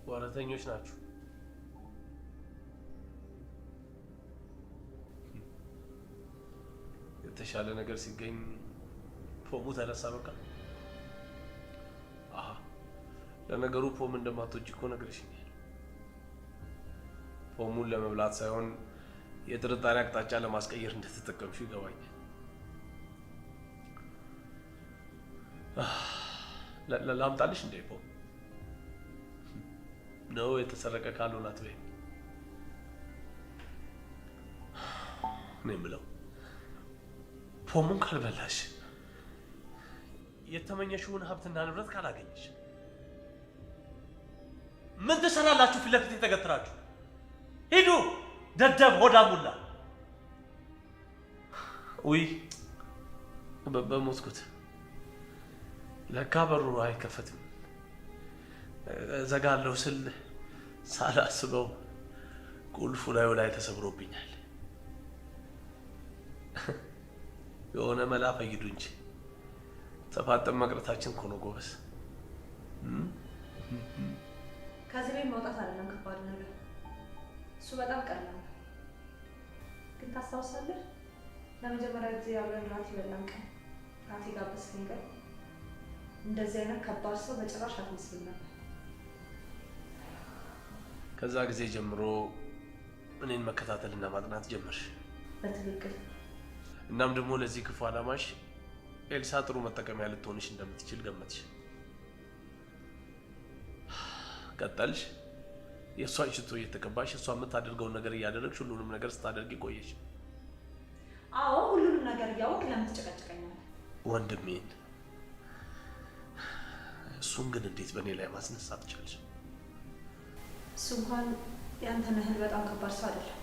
ወረተኞች ናችሁ። የተሻለ ነገር ሲገኝ ፖሙ ተነሳ በቃ። አሃ ለነገሩ ፖም እንደማትወጂ እኮ ነግረሽኛል። ፖሙን ለመብላት ሳይሆን የጥርጣሬ አቅጣጫ ለማስቀየር እንደተጠቀምሽው ይገባኛል። ላምጣልሽ እንደ ፖም ነው የተሰረቀ ካልሆነ አትበይም። እኔ የምለው ፖሙን ካልበላሽ የተመኘሽውን ሀብትና ንብረት ካላገኘሽ ምን ትሰራላችሁ? ፊት ለፊት የተገትራችሁ ሂዱ። ደደብ ሆዳሙላ። ውይ በሞትኩት። ለካ በሩ አይከፈትም። ዘጋለሁ ስል ሳላስበው ቁልፉ ላይ ተሰብሮብኛል። የሆነ መላ ፈይዱ እንጂ ተፋጠን መቅረታችን እኮ ነው ጎበዝ። ከዚህ ቤት መውጣት አይደለም ከባድ ነገር፣ እሱ በጣም ቀላል ነው። ግን ታስታውሳለህ ለመጀመሪያ ጊዜ አብረን ራት ይበላን ቀን ራት የጋበዝከኝ ቀን እንደዚህ አይነት ከባድ ሰው በጭራሽ አትመስልም ነበር። ከዛ ጊዜ ጀምሮ እኔን መከታተልና ማጥናት ጀመርሽ። በትክክል። እናም ደግሞ ለዚህ ክፉ አላማሽ ኤልሳ ጥሩ መጠቀሚያ ልትሆንሽ እንደምትችል ገመትሽ። ቀጠልሽ። የእሷን ሽቶ እየተቀባሽ እሷ የምታደርገውን ነገር እያደረግሽ ሁሉንም ነገር ስታደርጊ ቆየሽ። አዎ ሁሉንም ነገር እያወቅህ ለምን ትጨቀጭቀኛለህ? ወንድሜን እሱን ግን እንዴት በእኔ ላይ ማስነሳት ቻልሽ? እሱ እንኳን ያንተን ያህል በጣም ከባድ ሰው አይደለም።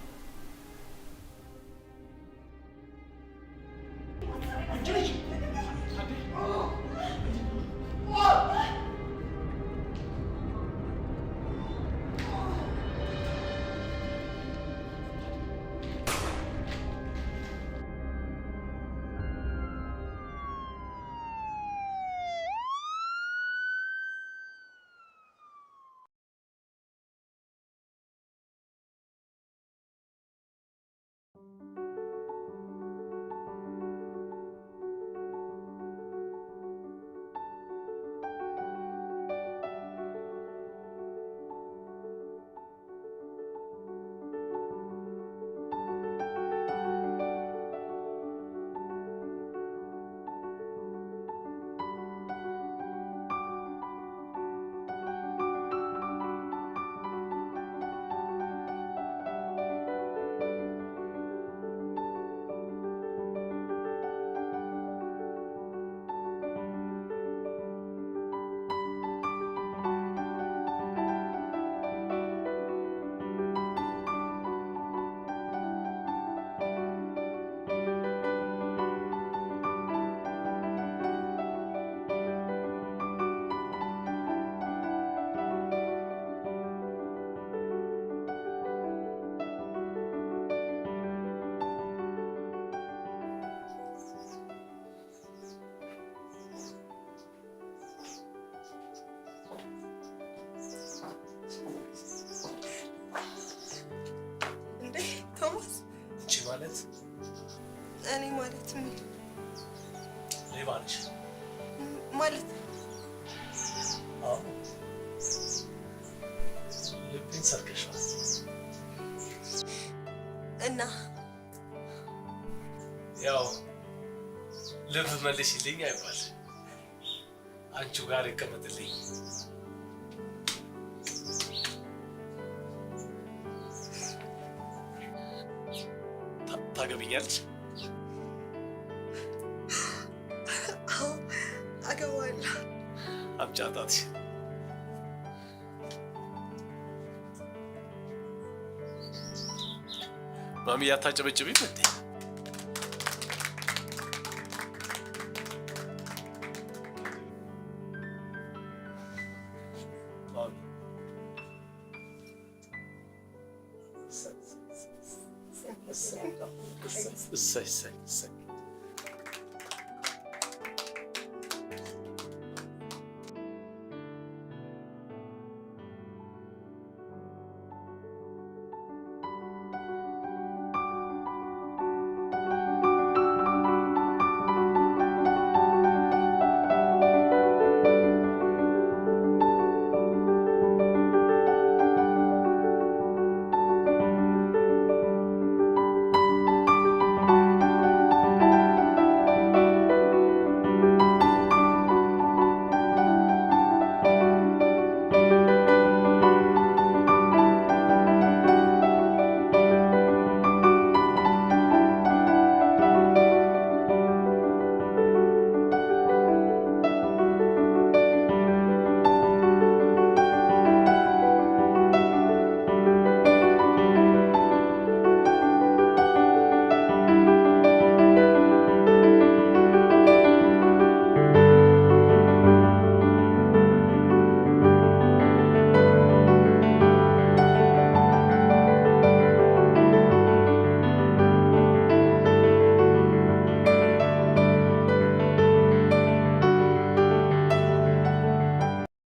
ማለት እኔ ማለት ምን ሌባ ነሽ ማለት? አዎ ልቤን ሰርቀሻል። እና ያው ልብ መልሽልኝ አይባል አንቺው ጋር ይቀመጥልኝ። ታገቢኛለሽ? አገባለሁ። አምጪ አጣት። ማሚ ያታጨበጭብኝ እንዴ? እሰይ